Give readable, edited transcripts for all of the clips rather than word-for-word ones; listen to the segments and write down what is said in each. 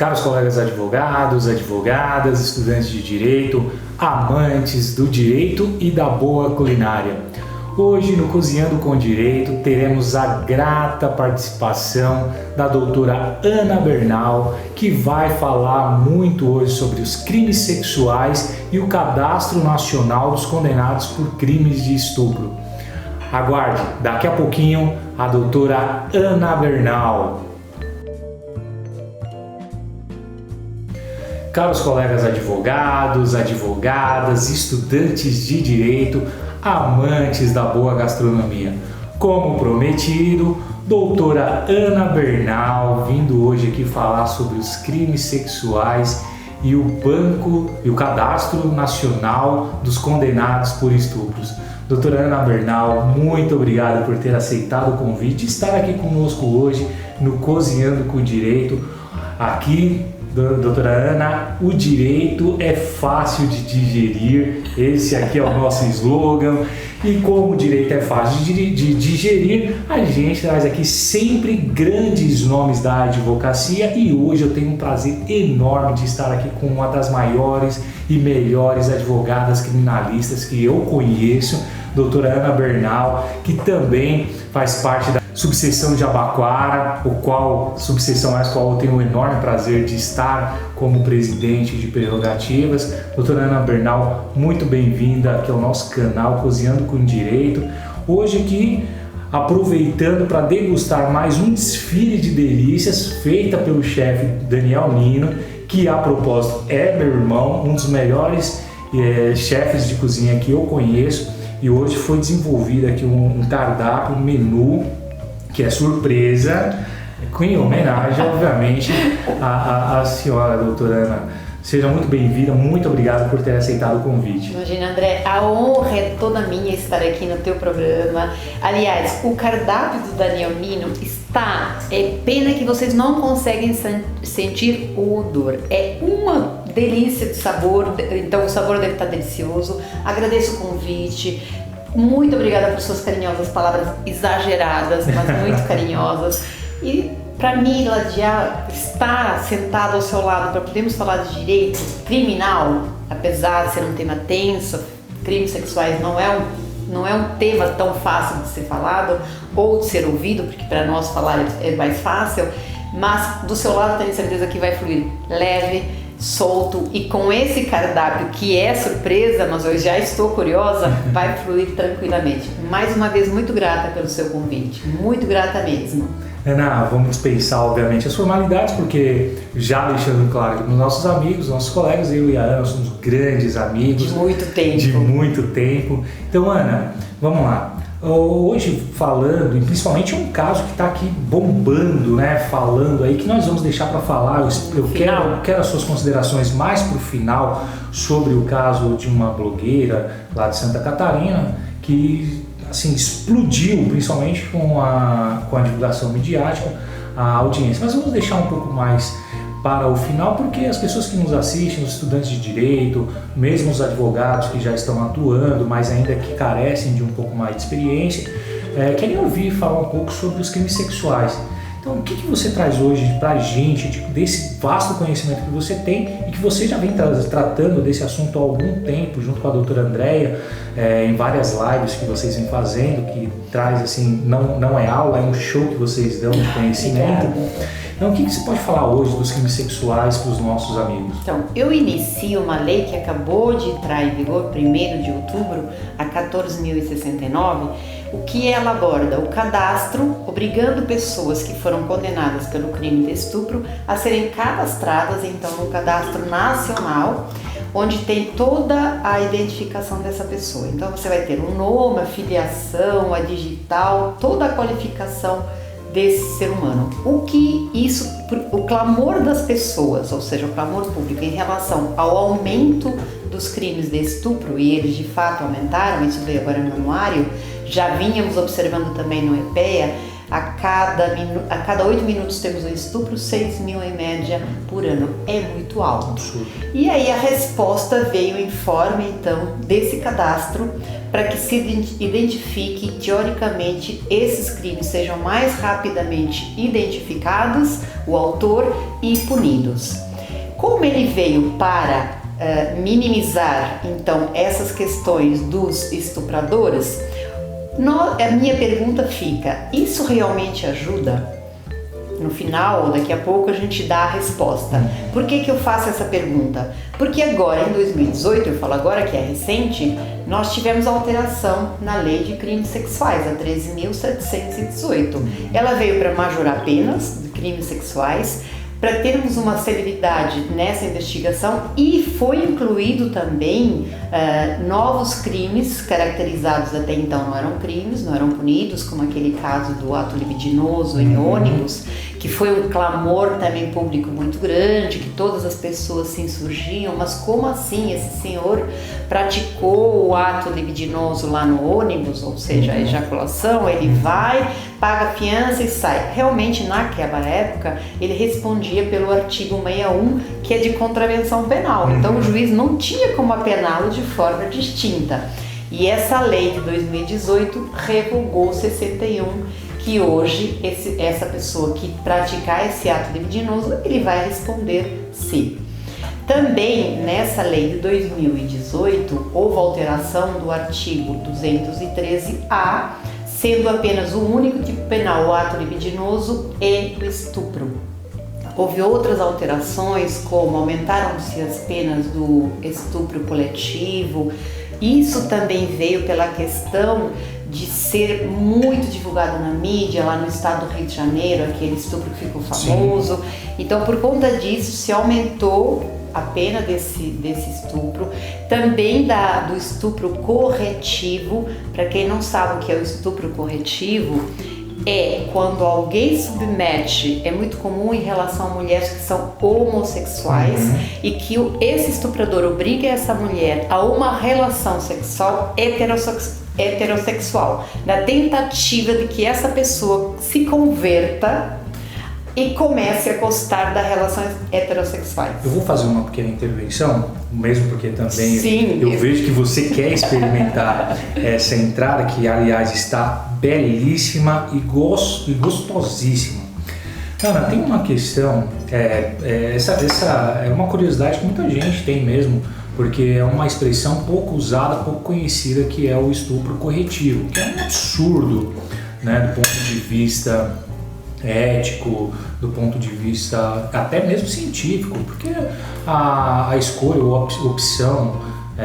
Caros colegas advogados, advogadas, estudantes de direito, amantes do direito e da boa culinária. Hoje no Cozinhando com Direito teremos a grata participação da doutora Ana Bernal, que vai falar muito hoje sobre os crimes sexuais e o Cadastro Nacional dos Condenados por Crimes de Estupro. Aguarde, daqui a pouquinho, a doutora Ana Bernal. Caros colegas advogados, advogadas, estudantes de direito, amantes da boa gastronomia. Como prometido, doutora Ana Bernal vindo hoje aqui falar sobre os crimes sexuais e o Cadastro Nacional dos Condenados por Estupros. Doutora Ana Bernal, muito obrigado por ter aceitado o convite e estar aqui conosco hoje no Cozinhando com Direito. Aqui, doutora Ana, o direito é fácil de digerir, esse aqui é o nosso slogan, e como o direito é fácil de digerir, a gente traz aqui sempre grandes nomes da advocacia e hoje eu tenho um prazer enorme de estar aqui com uma das maiores e melhores advogadas criminalistas que eu conheço, doutora Ana Bernal, que também faz parte da subseção de Abaquara, subseção a qual eu tenho o enorme prazer de estar como presidente de prerrogativas. Doutora Ana Bernal, muito bem-vinda aqui ao nosso canal Cozinhando com Direito. Hoje aqui, aproveitando para degustar mais um desfile de delícias feita pelo chefe Daniel Nino, que a propósito é meu irmão, um dos melhores chefes de cozinha que eu conheço, e hoje foi desenvolvido aqui um cardápio, um menu que é surpresa, em homenagem, obviamente, à senhora doutora Ana. Seja muito bem-vinda, muito obrigado por ter aceitado o convite. Imagina, André, a honra é toda minha estar aqui no teu programa. Aliás, o cardápio do Daniel Nino é pena que vocês não conseguem sentir o odor. É uma delícia de sabor, então o sabor deve estar delicioso. Agradeço o convite. Muito obrigada por suas carinhosas palavras, exageradas, mas muito carinhosas. E para mim, estar sentado ao seu lado para podermos falar de direito criminal, apesar de ser um tema tenso, crimes sexuais não é um tema tão fácil de ser falado ou de ser ouvido, porque para nós falar é mais fácil, mas do seu lado tenho certeza que vai fluir leve, solto, e com esse cardápio que é surpresa, mas eu já estou curiosa, vai fluir tranquilamente. Mais uma vez, muito grata pelo seu convite, muito grata mesmo. Ana, vamos dispensar obviamente as formalidades, porque já deixando claro que os nossos amigos, nossos colegas, eu e a Ana somos grandes amigos. De muito tempo. De muito tempo. Então, Ana, vamos lá. Hoje falando, e principalmente um caso que está aqui bombando, né? Falando aí, que nós vamos deixar para falar, eu quero as suas considerações mais para o final sobre o caso de uma blogueira lá de Santa Catarina, que assim, explodiu, principalmente com a divulgação midiática, a audiência. Mas vamos deixar um pouco mais para o final, porque as pessoas que nos assistem, os estudantes de direito, mesmo os advogados que já estão atuando, mas ainda que carecem de um pouco mais de experiência, querem ouvir falar um pouco sobre os crimes sexuais. Então, o que você traz hoje para a gente, desse vasto conhecimento que você tem e que você já vem tratando desse assunto há algum tempo, junto com a doutora Andréia, em várias lives que vocês vêm fazendo, que traz, assim, não é aula, é um show que vocês dão de conhecimento. Então, o que você pode falar hoje dos crimes sexuais para os nossos amigos? Então, eu inicio uma lei que acabou de entrar em vigor, 1º de outubro, a 14.069, o que ela aborda o cadastro, obrigando pessoas que foram condenadas pelo crime de estupro a serem cadastradas, então, no Cadastro Nacional, onde tem toda a identificação dessa pessoa. Então, você vai ter um nome, a filiação, a digital, toda a qualificação desse ser humano. O clamor das pessoas, ou seja, o clamor público em relação ao aumento dos crimes de estupro, e eles de fato aumentaram, isso veio agora no anuário, já vínhamos observando também no EPEA, a cada 8 minutos temos um estupro, 6 mil em média por ano. É muito alto. Absurdo. E aí a resposta veio em forma, então, desse cadastro para que se identifique, teoricamente, esses crimes sejam mais rapidamente identificados, o autor, e punidos. Como ele veio para minimizar, então, essas questões dos estupradores, a minha pergunta fica, isso realmente ajuda? No final, daqui a pouco, a gente dá a resposta. Por que eu faço essa pergunta? Porque agora, em 2018, eu falo agora que é recente, nós tivemos alteração na Lei de Crimes Sexuais, a 13.718. Ela veio para majorar penas de crimes sexuais, para termos uma celeridade nessa investigação, e foi incluído também novos crimes caracterizados até então não eram crimes, não eram punidos, como aquele caso do ato libidinoso em ônibus, que foi um clamor também público muito grande, que todas as pessoas se insurgiam, mas como assim esse senhor praticou o ato libidinoso lá no ônibus, ou seja, a ejaculação, ele vai, paga a fiança e sai. Realmente, naquela época, ele respondia pelo artigo 61, que é de contravenção penal. Então, o juiz não tinha como apená-lo de forma distinta. E essa lei de 2018 revogou o 61, que hoje essa pessoa que praticar esse ato libidinoso, ele vai responder sim. Também nessa lei de 2018 houve alteração do artigo 213A, sendo apenas o único tipo penal o ato libidinoso e o estupro. Houve outras alterações, como aumentaram-se as penas do estupro coletivo. Isso também veio pela questão de ser muito divulgado na mídia, lá no estado do Rio de Janeiro, aquele estupro que ficou famoso. Sim. Então, por conta disso, se aumentou a pena desse estupro. Também do estupro corretivo. Para quem não sabe o que é o estupro corretivo, é quando alguém submete, é muito comum em relação a mulheres que são homossexuais, e que esse estuprador obriga essa mulher a uma relação sexual heterossexual, na tentativa de que essa pessoa se converta e comece a gostar das relações heterossexuais. Eu vou fazer uma pequena intervenção, mesmo porque também Sim, eu vejo que você quer experimentar essa entrada, que aliás está belíssima e gostosíssima. Ana, tem uma questão, essa é uma curiosidade que muita gente tem mesmo, porque é uma expressão pouco usada, pouco conhecida, que é o estupro corretivo, que é um absurdo, né, do ponto de vista ético, do ponto de vista até mesmo científico, porque a escolha ou a opção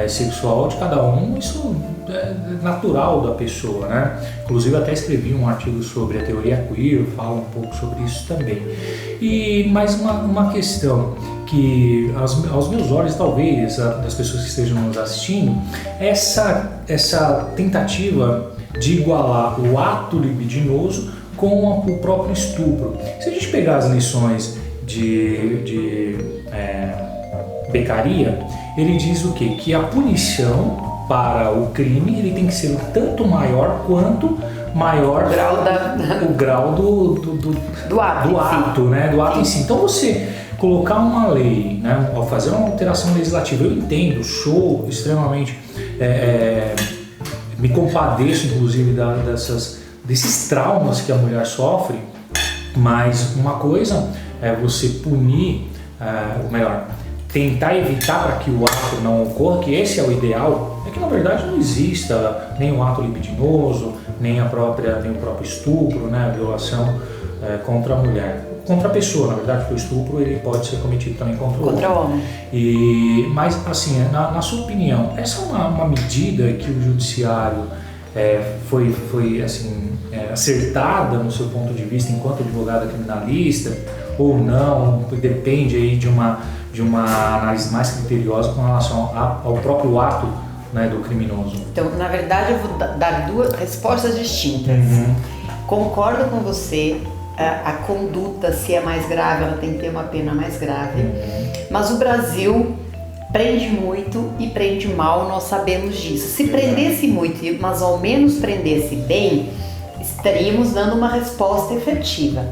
sexual de cada um, isso é natural da pessoa, né? Inclusive até escrevi um artigo sobre a teoria queer, falo um pouco sobre isso também. E mais uma questão que aos meus olhos, talvez, das pessoas que estejam nos assistindo, essa tentativa de igualar o ato libidinoso com o próprio estupro. Se a gente pegar as lições de Beccaria, ele diz o quê? Que a punição para o crime ele tem que ser tanto maior quanto maior o grau do ato, né? Do ato em si. Então você colocar uma lei, né? Ao fazer uma alteração legislativa, eu entendo, sou extremamente me compadeço inclusive desses traumas que a mulher sofre, mas uma coisa é você punir, ou melhor, tentar evitar para que o ato não ocorra, que esse é o ideal, é que na verdade não exista nem o ato libidinoso, nem o próprio estupro, né, a violação contra a mulher, contra a pessoa, na verdade, porque o estupro ele pode ser cometido também contra o homem. Mas assim, na sua opinião, essa é uma medida que o judiciário foi assim, acertada no seu ponto de vista enquanto advogada criminalista ou não? Depende aí de uma análise mais criteriosa com relação ao próprio ato, né, do criminoso. Então, na verdade, eu vou dar duas respostas distintas. Concordo com você, a conduta, se é mais grave, ela tem que ter uma pena mais grave, mas o Brasil prende muito e prende mal, nós sabemos disso. Se prendesse muito, mas ao menos prendesse bem, estaríamos dando uma resposta efetiva.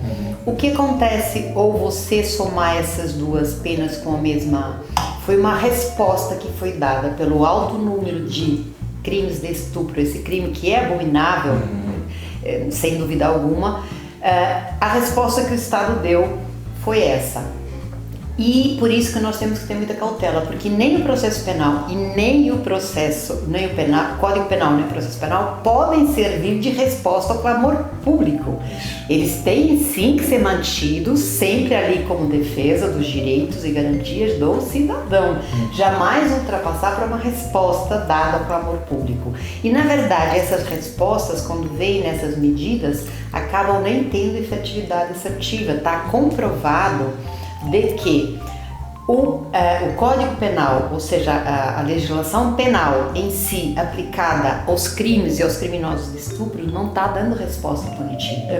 O que acontece ou você somar essas duas penas com a mesma... Foi uma resposta que foi dada pelo alto número de crimes de estupro, esse crime que é abominável, sem dúvida alguma. A resposta que o Estado deu foi essa. E por isso que nós temos que ter muita cautela, porque nem o processo penal e nem o Código Penal nem o processo penal podem servir de resposta ao clamor público. Eles têm sim que ser mantidos sempre ali como defesa dos direitos e garantias do cidadão, jamais ultrapassar para uma resposta dada ao clamor público. E na verdade essas respostas, quando vêm nessas medidas, acabam nem tendo efetividade assertiva. Está comprovado de que o Código Penal, ou seja, a legislação penal em si aplicada aos crimes e aos criminosos de estupro, não está dando resposta punitiva,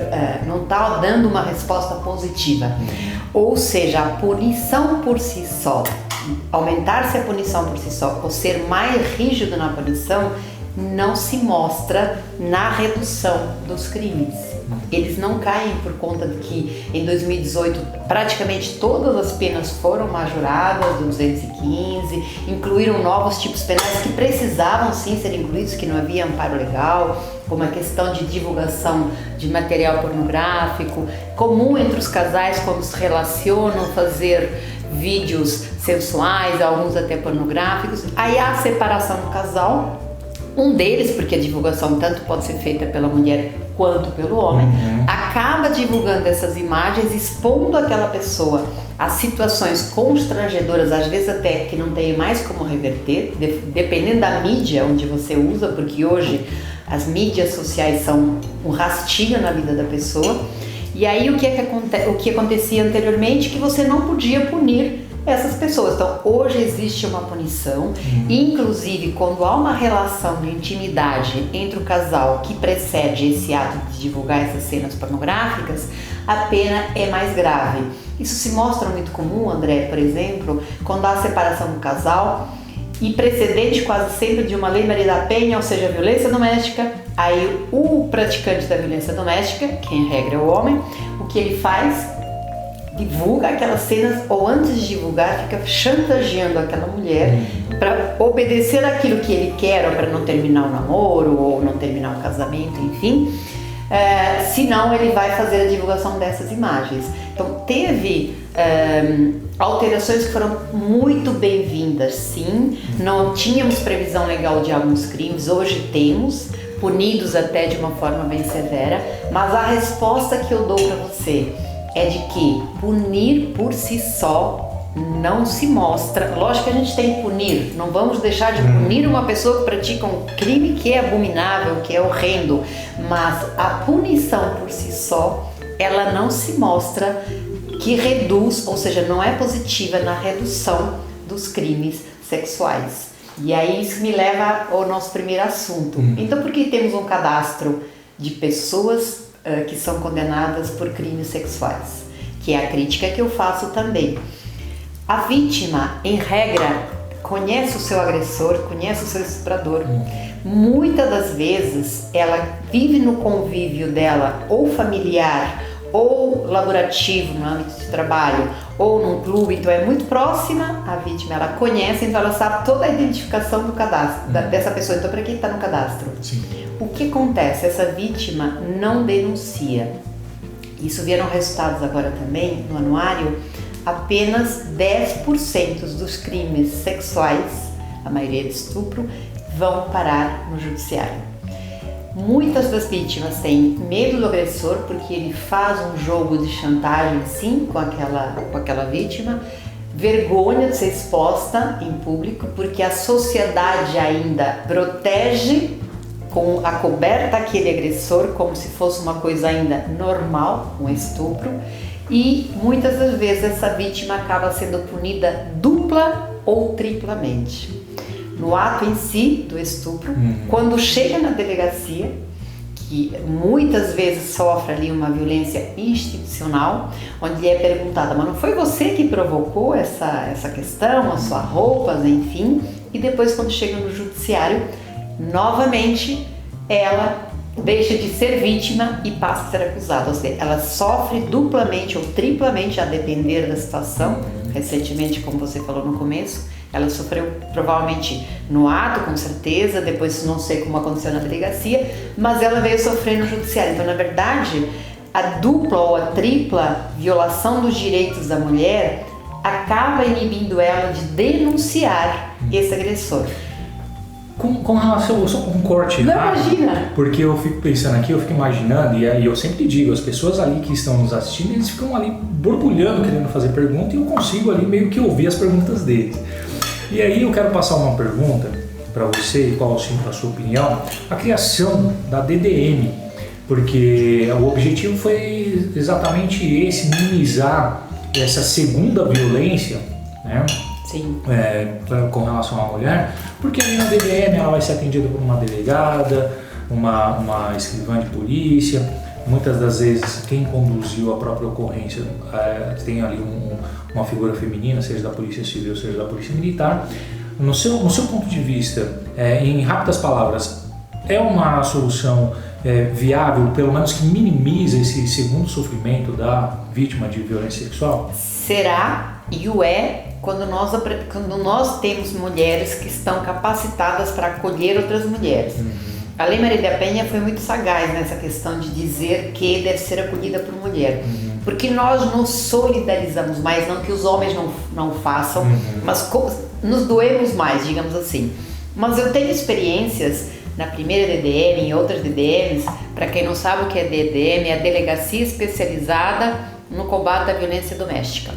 não está dando uma resposta positiva. Ou seja, a punição por si só, aumentar-se a punição por si só, ou ser mais rígido na punição, não se mostra na redução dos crimes. Eles não caem por conta de que em 2018 praticamente todas as penas foram majoradas, do 215, incluíram novos tipos penais que precisavam sim ser incluídos, que não havia amparo legal, como a questão de divulgação de material pornográfico, comum entre os casais quando se relacionam, fazer vídeos sensuais, alguns até pornográficos. Aí há a separação do casal, um deles, porque a divulgação tanto pode ser feita pela mulher quanto pelo homem, acaba divulgando essas imagens, expondo aquela pessoa a situações constrangedoras, às vezes até que não tem mais como reverter, dependendo da mídia onde você usa, porque hoje as mídias sociais são um rastilho na vida da pessoa. E aí o que acontecia anteriormente, que você não podia punir essas pessoas. Então hoje existe uma punição, inclusive quando há uma relação de intimidade entre o casal que precede esse ato de divulgar essas cenas pornográficas, a pena é mais grave. Isso se mostra muito comum, André, por exemplo, quando há a separação do casal e precedente quase sempre de uma lei Maria da Penha, ou seja, violência doméstica. Aí o praticante da violência doméstica, que em regra é o homem, o que ele faz? Divulga aquelas cenas, ou antes de divulgar, fica chantageando aquela mulher para obedecer aquilo que ele quer, ou para não terminar o namoro, ou não terminar o casamento, enfim. Senão ele vai fazer a divulgação dessas imagens. Então teve alterações que foram muito bem-vindas, sim. Não tínhamos previsão legal de alguns crimes, hoje temos, punidos até de uma forma bem severa, mas a resposta que eu dou para você é de que punir por si só não se mostra. Lógico que a gente tem que punir, não vamos deixar de punir uma pessoa que pratica um crime que é abominável, que é horrendo, mas a punição por si só, ela não se mostra que reduz, ou seja, não é positiva na redução dos crimes sexuais. E aí isso me leva ao nosso primeiro assunto. Então, por que temos um cadastro de pessoas que são condenadas por crimes sexuais? Que é a crítica que eu faço também. A vítima, em regra, conhece o seu agressor, conhece o seu estuprador. Muitas das vezes ela vive no convívio dela, ou familiar, ou laborativo, no âmbito de trabalho, ou num clube, então é muito próxima à vítima, ela conhece, então ela sabe toda a identificação do cadastro, dessa pessoa. Então, para quem está no cadastro? Sim. O que acontece? Essa vítima não denuncia. Isso vieram resultados agora também no anuário. Apenas 10% dos crimes sexuais, a maioria de estupro, vão parar no judiciário. Muitas das vítimas têm medo do agressor porque ele faz um jogo de chantagem sim com aquela vítima, vergonha de ser exposta em público porque a sociedade ainda protege com a coberta aquele agressor como se fosse uma coisa ainda normal, um estupro, e muitas das vezes essa vítima acaba sendo punida dupla ou triplamente. No ato em si do estupro, quando chega na delegacia, que muitas vezes sofre ali uma violência institucional, onde lhe é perguntada, mas não foi você que provocou essa questão, as suas roupas, enfim, e depois quando chega no judiciário, novamente ela deixa de ser vítima e passa a ser acusada. Ou seja, ela sofre duplamente ou triplamente, a depender da situação. Recentemente, como você falou no começo, ela sofreu provavelmente no ato, com certeza, depois não sei como aconteceu na delegacia, mas ela veio sofrer no judiciário. Então, na verdade, a dupla ou a tripla violação dos direitos da mulher acaba inibindo ela de denunciar esse agressor. Com relação, só um corte não rápido, imagina. Porque eu fico pensando aqui, eu fico imaginando, e eu sempre digo, as pessoas ali que estão nos assistindo, eles ficam ali borbulhando, querendo fazer pergunta, e eu consigo ali meio que ouvir as perguntas deles. E aí eu quero passar uma pergunta para você, qual a sua opinião, a criação da DDM, porque o objetivo foi exatamente esse, minimizar essa segunda violência, né? Sim. Com relação à mulher, porque ali na DDM ela vai ser atendida por uma delegada, uma escrivã de polícia, muitas das vezes quem conduziu a própria ocorrência tem ali uma figura feminina, seja da polícia civil, seja da polícia militar. No seu ponto de vista, em rápidas palavras, é uma solução viável, pelo menos que minimiza esse segundo sofrimento da vítima de violência sexual? Será e o quando nós temos mulheres que estão capacitadas para acolher outras mulheres. A Lei Maria da Penha foi muito sagaz nessa questão de dizer que deve ser acolhida por mulher. Porque nós nos solidarizamos mais, não que os homens não façam, mas nos doemos mais, digamos assim. Mas eu tenho experiências na primeira DDM, em outras DDMs. Para quem não sabe o que é DDM, é a Delegacia Especializada no Combate à Violência Doméstica.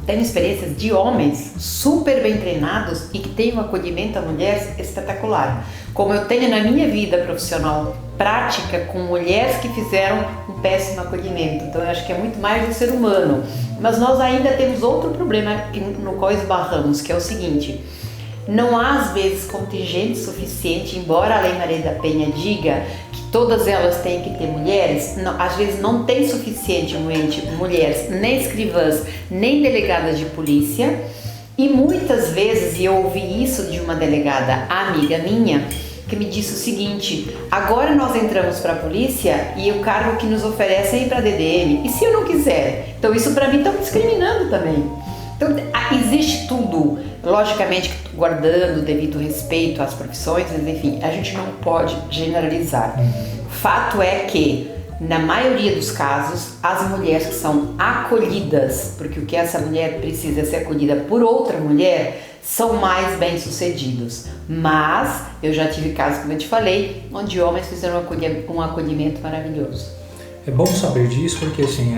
Tenho experiências de homens super bem treinados e que têm um acolhimento à mulher espetacular. Como eu tenho na minha vida profissional prática com mulheres que fizeram um péssimo acolhimento. Então eu acho que é muito mais do ser humano. Mas nós ainda temos outro problema no qual esbarramos, que é o seguinte: não há às vezes contingente suficiente, embora a Lei Maria da Penha diga que todas elas têm que ter mulheres, às vezes não tem suficientemente mulheres, nem escrivãs, nem delegadas de polícia. E muitas vezes, e eu ouvi isso de uma delegada amiga minha, que me disse o seguinte: agora nós entramos para a polícia e o cargo que nos oferecem é ir para a DDM, e se eu não quiser? Então isso para mim está me discriminando também. Então existe tudo, logicamente guardando o devido respeito às profissões, mas enfim, a gente não pode generalizar. Fato é que, na maioria dos casos, as mulheres que são acolhidas, porque o que essa mulher precisa é ser acolhida por outra mulher, são mais bem-sucedidos. Mas eu já tive casos, como eu te falei, onde homens fizeram um acolhimento maravilhoso. É bom saber disso porque, assim,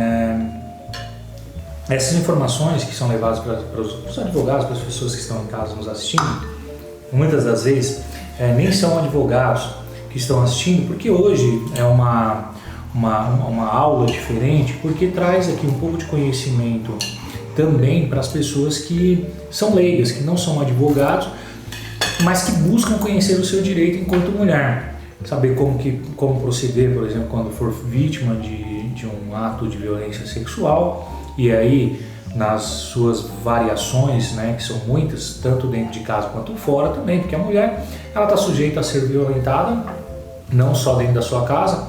essas informações que são levadas para os advogados, para as pessoas que estão em casa nos assistindo, muitas das vezes nem são advogados que estão assistindo, porque hoje é uma aula diferente, porque traz aqui um pouco de conhecimento também para as pessoas que são leigas, que não são advogados, mas que buscam conhecer o seu direito enquanto mulher. Saber como proceder, por exemplo, quando for vítima de um ato de violência sexual, e aí nas suas variações, né, que são muitas, tanto dentro de casa quanto fora também, porque a mulher ela está sujeita a ser violentada, não só dentro da sua casa,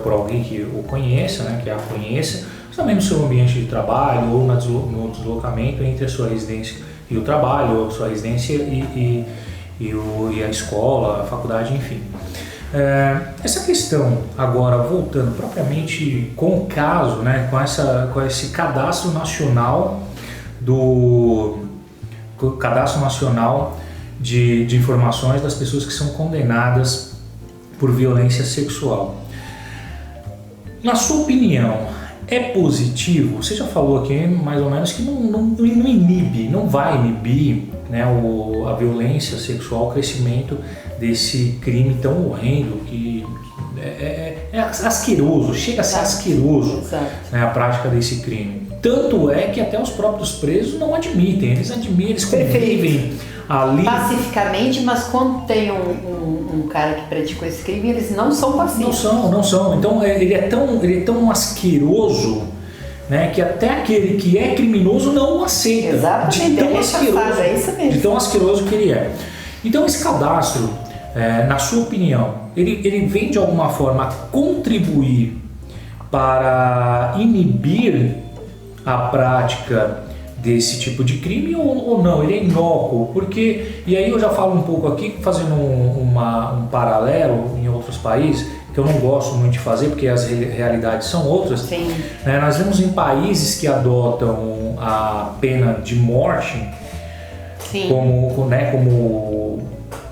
por alguém que o conheça, né, que a conheça, mas também no seu ambiente de trabalho ou no deslocamento entre a sua residência e o trabalho, ou a sua residência e a escola, a faculdade, enfim. Essa questão, agora voltando propriamente com o caso, né, com esse cadastro nacional de informações das pessoas que são condenadas por violência sexual. Na sua opinião, é positivo? Você já falou aqui mais ou menos que não vai inibir, né, a violência sexual, o crescimento desse crime tão horrendo que é asqueroso, chega a ser asqueroso, né, a prática desse crime. Tanto é que até os próprios presos não admitem, eles convivem ali pacificamente, mas quando tem um cara que praticou esse crime, eles não são pacíficos. Não são. Então ele é tão asqueroso, né, que até aquele que é criminoso não o aceita. Exatamente. De tão asqueroso, é isso mesmo. de tão asqueroso que ele é. Então esse cadastro na sua opinião, ele vem de alguma forma contribuir para inibir a prática desse tipo de crime ou não? Ele é inócuo? Porque, e aí eu já falo um pouco aqui, fazendo um paralelo em outros países, que eu não gosto muito de fazer, porque as realidades são outras. Sim. Nós vemos em países que adotam a pena de morte Sim. como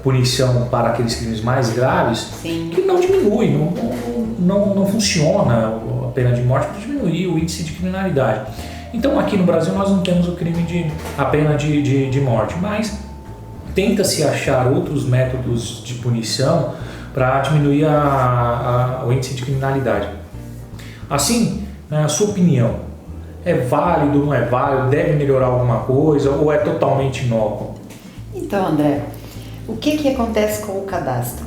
punição para aqueles crimes mais graves, Sim. que não diminui, não funciona a pena de morte para diminuir o índice de criminalidade. Então aqui no Brasil nós não temos a pena de morte, mas tenta-se achar outros métodos de punição para diminuir o índice de criminalidade. Assim, na sua opinião, é válido, não é válido, deve melhorar alguma coisa ou é totalmente inócuo? Então, André, o que acontece com o cadastro?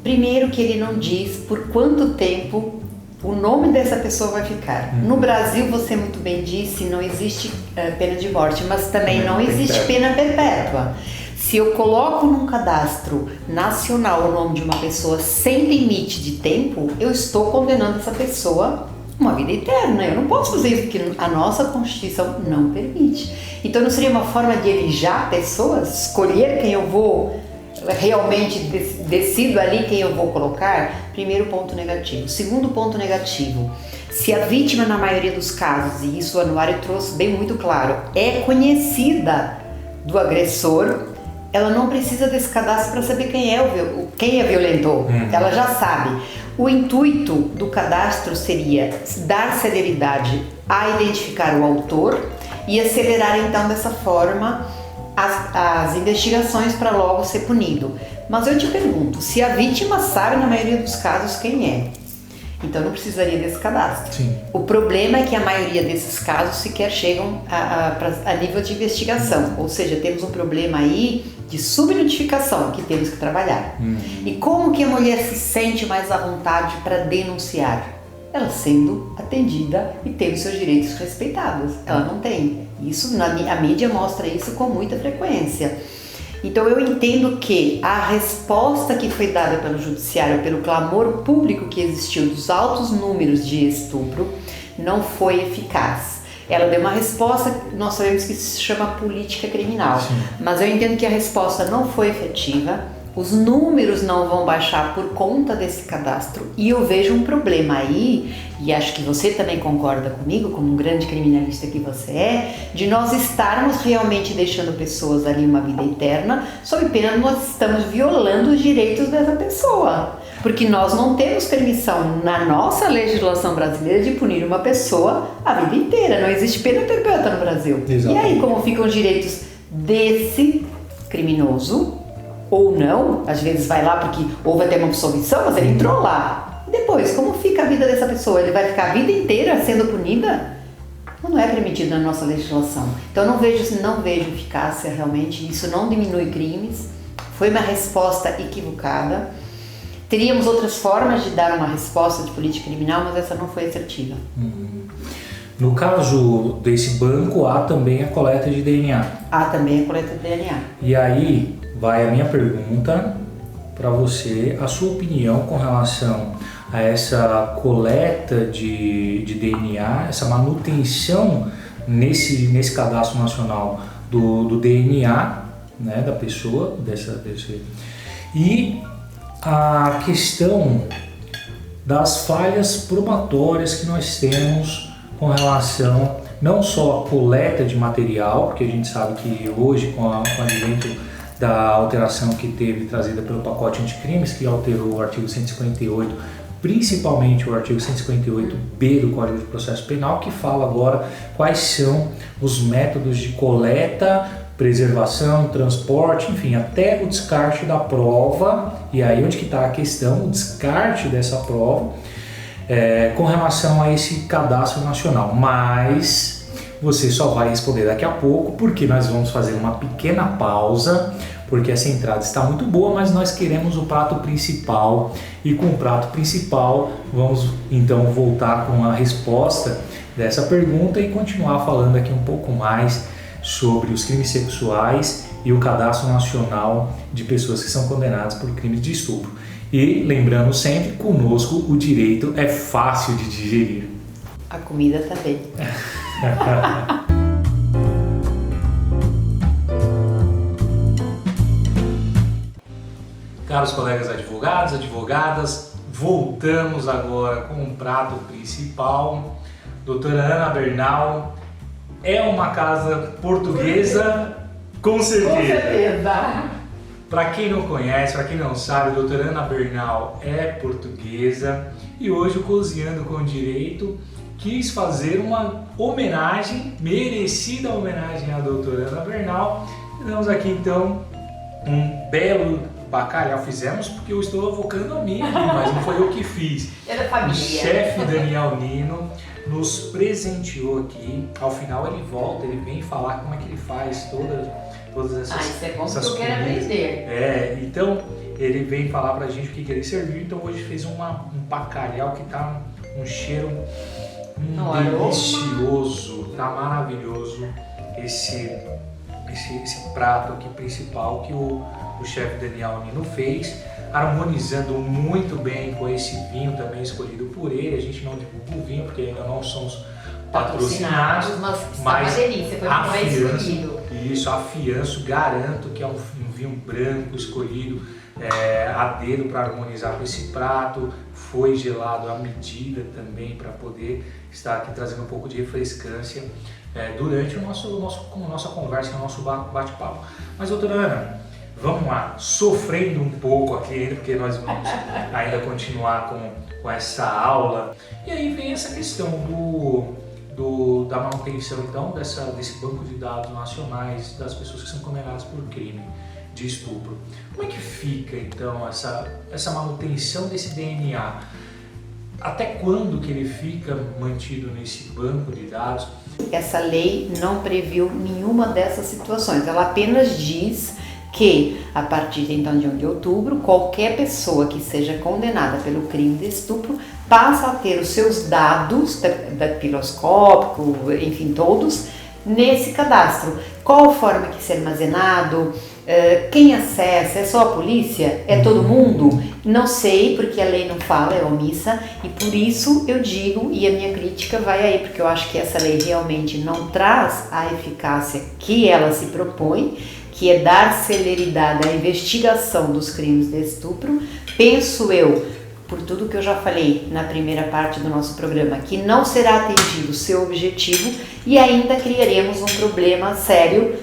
Primeiro que ele não diz por quanto tempo o nome dessa pessoa vai ficar. No Brasil, você muito bem disse, não existe pena de morte, mas também não existe pena perpétua. Se eu coloco num cadastro nacional o nome de uma pessoa sem limite de tempo, eu estou condenando essa pessoa a uma vida eterna. Eu não posso fazer isso porque a nossa Constituição não permite. Então não seria uma forma de eleger pessoas, escolher quem eu vou realmente decido ali quem eu vou colocar? Primeiro ponto negativo. Segundo ponto negativo, se a vítima, na maioria dos casos, e isso o anuário trouxe bem muito claro, é conhecida do agressor, ela não precisa desse cadastro para saber quem a violentou. Ela já sabe. O intuito do cadastro seria dar celeridade a identificar o autor e acelerar então dessa forma as investigações para logo ser punido. Mas eu te pergunto, se a vítima sabe na maioria dos casos quem é, então não precisaria desse cadastro. Sim. O problema é que a maioria desses casos sequer chegam a nível de investigação, ou seja, temos um problema aí de subnotificação que temos que trabalhar. E como que a mulher se sente mais à vontade para denunciar? Ela sendo atendida e tendo seus direitos respeitados. Ela não tem. Isso, a mídia mostra isso com muita frequência. Então eu entendo que a resposta que foi dada pelo judiciário, pelo clamor público que existiu dos altos números de estupro, não foi eficaz. Ela deu uma resposta, nós sabemos que se chama política criminal. Sim. Mas eu entendo que a resposta não foi efetiva. Os números não vão baixar por conta desse cadastro e eu vejo um problema aí, e acho que você também concorda comigo, como um grande criminalista que você é, de nós estarmos realmente deixando pessoas ali uma vida eterna, sob pena de nós estamos violando os direitos dessa pessoa. Porque nós não temos permissão na nossa legislação brasileira de punir uma pessoa a vida inteira, não existe pena perpétua no Brasil. Exatamente. E aí como ficam os direitos desse criminoso? Ou não, às vezes vai lá porque houve até uma absolvição, mas ele entrou lá. E depois, como fica a vida dessa pessoa? Ele vai ficar a vida inteira sendo punida? Não é permitido na nossa legislação. Então não vejo eficácia realmente, isso não diminui crimes, foi uma resposta equivocada. Teríamos outras formas de dar uma resposta de política criminal, mas essa não foi assertiva. No caso desse banco, há também a coleta de DNA. Há também a coleta de DNA. E aí vai a minha pergunta para você, a sua opinião com relação a essa coleta de DNA, essa manutenção nesse cadastro nacional do DNA, né, da pessoa, e a questão das falhas probatórias que nós temos com relação não só à coleta de material, porque a gente sabe que hoje com o advento da alteração que teve trazida pelo pacote anticrimes, que alterou o artigo 158, principalmente o artigo 158B do Código de Processo Penal, que fala agora quais são os métodos de coleta, preservação, transporte, enfim, até o descarte da prova. E aí onde que está a questão, o descarte dessa prova com relação a esse cadastro nacional. Mas você só vai responder daqui a pouco, porque nós vamos fazer uma pequena pausa, porque essa entrada está muito boa, mas nós queremos o prato principal, e com o prato principal vamos então voltar com a resposta dessa pergunta e continuar falando aqui um pouco mais sobre os crimes sexuais e o Cadastro Nacional de Pessoas que são condenadas por crimes de estupro. E lembrando sempre, conosco o direito é fácil de digerir. A comida também. Caros colegas advogados, advogadas, voltamos agora com um prato principal. Doutora Ana Bernal, é uma casa portuguesa, com certeza. Com certeza. Para quem não conhece, para quem não sabe, a doutora Ana Bernal é portuguesa e hoje o Cozinhando com Direito quis fazer uma homenagem, merecida homenagem à doutora Ana Bernal. Temos aqui então um belo bacalhau, fizemos porque eu estou avocando a mim, mas não foi eu que fiz. É da família. O chefe Daniel Nino nos presenteou aqui. Ao final ele volta, ele vem falar como é que ele faz todas essas comidas. Isso é bom porque eu quero aprender. Então ele vem falar pra gente o que ele serviu. Então hoje fez um bacalhau que tá um cheiro delicioso, tá maravilhoso esse prato aqui principal que o chefe Daniel Nino fez, harmonizando muito bem com esse vinho também escolhido por ele. A gente não divulga o vinho porque ainda não somos patrocinados, mas uma delícia, foi afianço, garanto que é um vinho branco escolhido a dedo para harmonizar com esse prato. Foi gelado à medida também para poder estar aqui trazendo um pouco de refrescância durante a nossa conversa, o nosso bate-papo. Mas doutora Ana, vamos lá, sofrendo um pouco aqui ainda, porque nós vamos ainda continuar com essa aula. E aí vem essa questão da manutenção então desse banco de dados nacionais das pessoas que são condenadas por crime de estupro. Como é que fica então essa manutenção desse DNA? Até quando que ele fica mantido nesse banco de dados? Essa lei não previu nenhuma dessas situações, ela apenas diz que a partir então de 1 de outubro, qualquer pessoa que seja condenada pelo crime de estupro passa a ter os seus dados dactiloscópico, enfim, todos nesse cadastro. Qual forma que ser armazenado, quem acessa, é só a polícia? É todo mundo? Não sei, porque a lei não fala, é omissa, e por isso eu digo, e a minha crítica vai aí, porque eu acho que essa lei realmente não traz a eficácia que ela se propõe, que é dar celeridade à investigação dos crimes de estupro. Penso eu, por tudo que eu já falei na primeira parte do nosso programa, que não será atendido o seu objetivo e ainda criaremos um problema sério.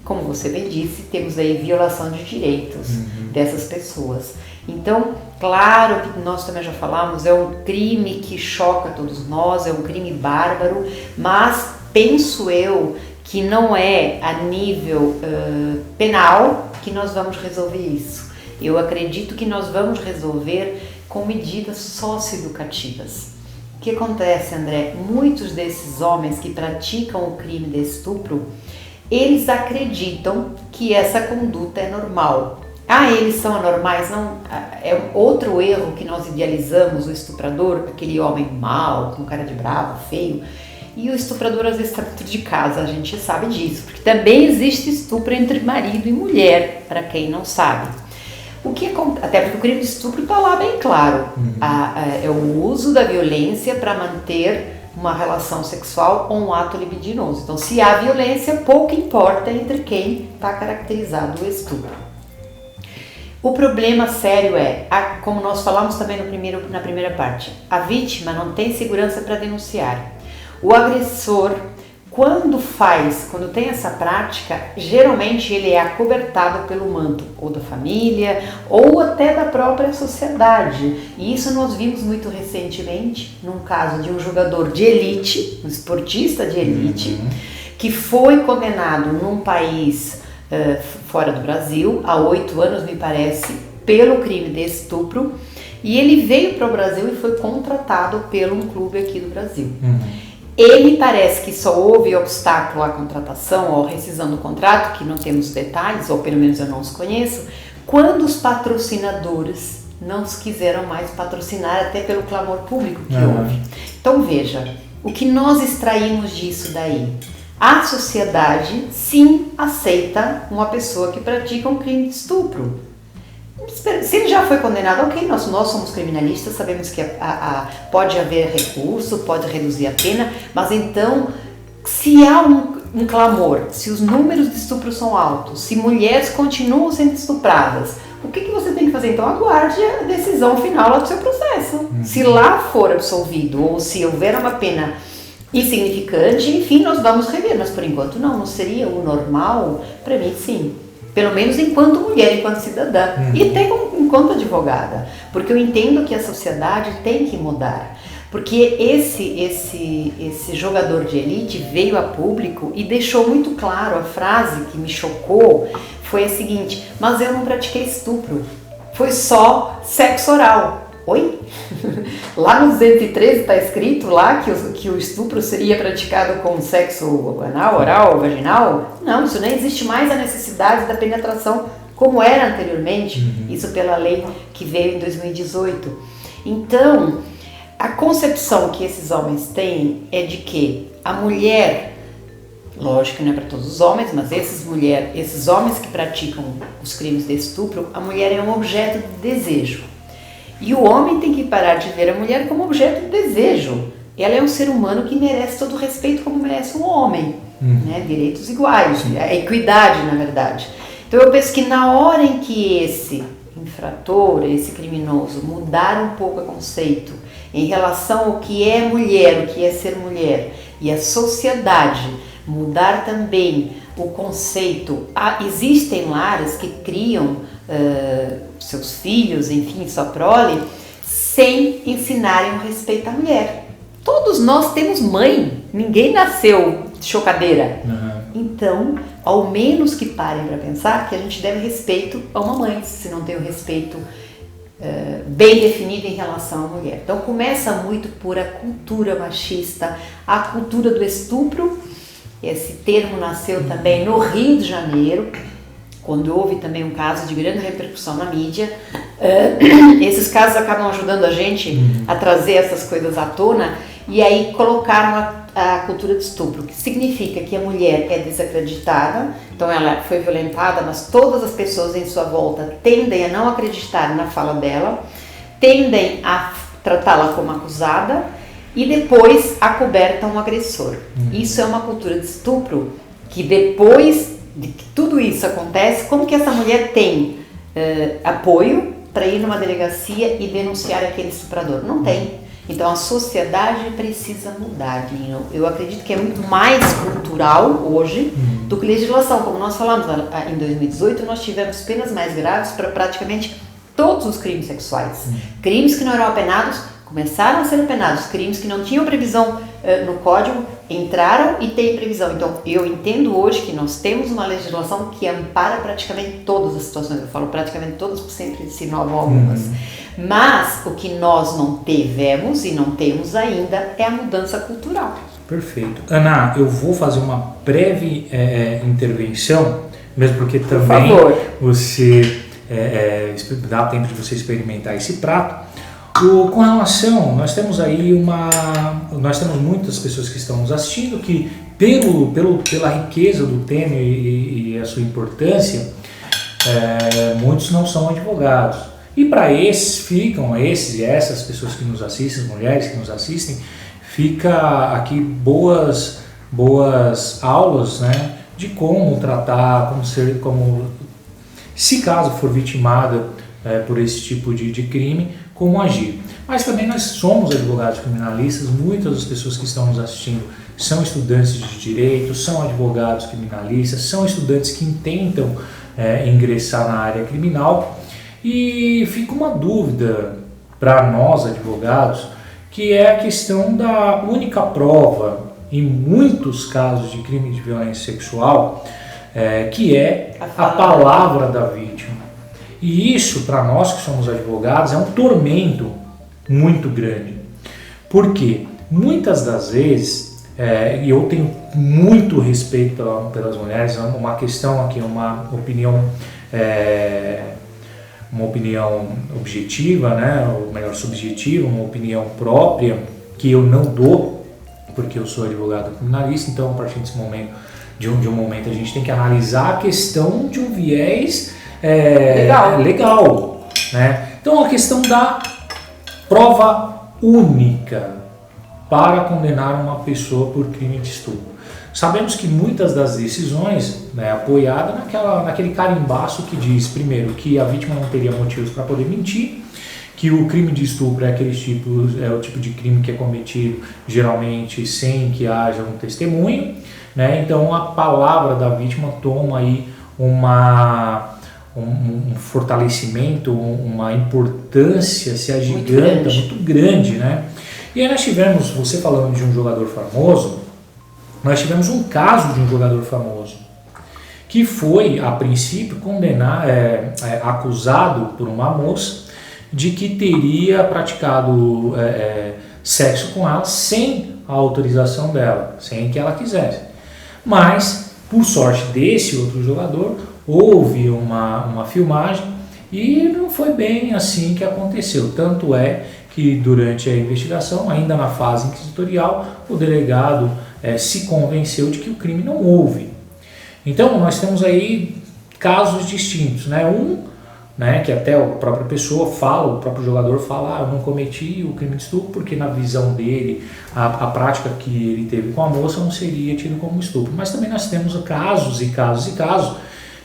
Como você bem disse, temos aí violação de direitos dessas pessoas. Então, claro que nós também já falamos, é um crime que choca todos nós, é um crime bárbaro, mas penso eu que não é a nível penal que nós vamos resolver isso. Eu acredito que nós vamos resolver com medidas socioeducativas. O que acontece, André? Muitos desses homens que praticam o crime de estupro, eles acreditam que essa conduta é normal. Eles são anormais? Não, é outro erro que nós idealizamos o estuprador, aquele homem mau, com cara de bravo, feio. E o estuprador às vezes está dentro de casa, a gente sabe disso, porque também existe estupro entre marido e mulher, para quem não sabe. Até porque o crime de estupro está lá bem claro, é o uso da violência para manter uma relação sexual ou um ato libidinoso. Então, se há violência, pouco importa entre quem está caracterizado o estupro. O problema sério como nós falamos também na primeira parte, a vítima não tem segurança para denunciar. O agressor, quando tem essa prática, geralmente ele é acobertado pelo manto ou da família ou até da própria sociedade. E isso nós vimos muito recentemente num caso de um jogador de elite, um esportista de elite, que foi condenado num país fora do Brasil, há 8 anos me parece, pelo crime de estupro, e ele veio para o Brasil e foi contratado pelo um clube aqui do Brasil. Ele parece que só houve obstáculo à contratação ou rescisão do contrato, que não temos detalhes, ou pelo menos eu não os conheço, quando os patrocinadores não os quiseram mais patrocinar, até pelo clamor público que houve. Então veja, o que nós extraímos disso daí? A sociedade, sim, aceita uma pessoa que pratica um crime de estupro. Se ele já foi condenado, ok, nós somos criminalistas, sabemos que pode haver recurso, pode reduzir a pena, mas então, se há um clamor, se os números de estupro são altos, se mulheres continuam sendo estupradas, o que você tem que fazer? Então aguarde a decisão final lá do seu processo. Se lá for absolvido ou se houver uma pena insignificante, enfim, nós vamos rever, mas por enquanto não seria o normal? Para mim, sim. Pelo menos enquanto mulher, enquanto cidadã e até enquanto advogada, porque eu entendo que a sociedade tem que mudar, porque esse jogador de elite veio a público e deixou muito claro, a frase que me chocou foi a seguinte: mas eu não pratiquei estupro, foi só sexo oral. Oi? Lá no 213 está escrito lá que o estupro seria praticado com sexo anal, oral, vaginal? Não, isso nem existe mais a necessidade da penetração como era anteriormente, isso pela lei que veio em 2018. Então, a concepção que esses homens têm é de que a mulher, lógico que não é para todos os homens, mas esses homens que praticam os crimes de estupro, a mulher é um objeto de desejo. E o homem tem que parar de ver a mulher como objeto de desejo. Ela é um ser humano que merece todo o respeito como merece um homem, né? Direitos iguais, a equidade, na verdade. Então eu penso que na hora em que esse infrator, esse criminoso, mudar um pouco o conceito em relação ao que é mulher, o que é ser mulher, e a sociedade mudar também o conceito. Existem lares que criam seus filhos, enfim, sua prole, sem ensinarem o respeito à mulher. Todos nós temos mãe, ninguém nasceu de chocadeira. Então, ao menos que parem para pensar que a gente deve respeito a uma mãe, se não tem o respeito bem definido em relação à mulher. Então começa muito por a cultura machista, a cultura do estupro. Esse termo nasceu também no Rio de Janeiro, quando houve também um caso de grande repercussão na mídia. Esses casos acabam ajudando a gente a trazer essas coisas à tona, e aí colocaram a cultura de estupro, que significa que a mulher é desacreditada, então ela foi violentada, mas todas as pessoas em sua volta tendem a não acreditar na fala dela, tendem a tratá-la como acusada e depois acobertam um agressor. Isso é uma cultura de estupro que depois de que tudo isso acontece, como que essa mulher tem apoio para ir numa delegacia e denunciar aquele estuprador? Não tem. Então a sociedade precisa mudar, Dinho. Eu acredito que é muito mais cultural hoje do que legislação. Como nós falamos, em 2018 nós tivemos penas mais graves para praticamente todos os crimes sexuais. Crimes que não eram apenados começaram a ser apenados, crimes que não tinham previsão no código entraram e tem previsão. Então eu entendo hoje que nós temos uma legislação que ampara praticamente todas as situações. Eu falo praticamente todas, porque sempre se inovam algumas. Mas o que nós não tivemos e não temos ainda é a mudança cultural. Perfeito. Ana, eu vou fazer uma breve intervenção, mesmo porque também você dá tempo de você experimentar esse prato. Com relação, nós temos muitas pessoas que estão nos assistindo que pela riqueza do tema e a sua importância, muitos não são advogados. E para esses e essas pessoas que nos assistem, as mulheres que nos assistem, fica aqui boas aulas, né, de como tratar, se caso for vitimada por esse tipo de crime, como agir. Mas também nós somos advogados criminalistas, muitas das pessoas que estão nos assistindo são estudantes de direito, são advogados criminalistas, são estudantes que intentam ingressar na área criminal. E fica uma dúvida para nós advogados, que é a questão da única prova em muitos casos de crime de violência sexual, que é a palavra da vítima. E isso, para nós que somos advogados, é um tormento muito grande. Porque muitas das vezes, e eu tenho muito respeito pelas mulheres, é uma questão aqui, uma opinião objetiva, né, ou melhor, subjetiva, uma opinião própria que eu não dou, porque eu sou advogado criminalista, então a partir desse momento, de um momento, a gente tem que analisar a questão de um viés legal, né? Então a questão da prova única para condenar uma pessoa por crime de estupro. Sabemos que muitas das decisões, né, apoiadas naquele carimbaço que diz, primeiro, que a vítima não teria motivos para poder mentir, que o crime de estupro é o tipo de crime que é cometido geralmente sem que haja um testemunho, né? Então a palavra da vítima toma aí um fortalecimento, uma importância, se agiganta muito grande, né? E aí nós tivemos, você falando de um jogador famoso, nós tivemos um caso de um jogador famoso que foi, a princípio, acusado por uma moça de que teria praticado sexo com ela sem a autorização dela, sem que ela quisesse. Mas, por sorte desse outro jogador, houve uma filmagem e não foi bem assim que aconteceu. Tanto é que durante a investigação, ainda na fase inquisitorial, o delegado se convenceu de que o crime não houve. Então nós temos aí casos distintos, né? Que até a própria pessoa fala, o próprio jogador fala, eu não cometi o crime de estupro porque na visão dele, a prática que ele teve com a moça não seria tido como estupro. Mas também nós temos casos e casos e casos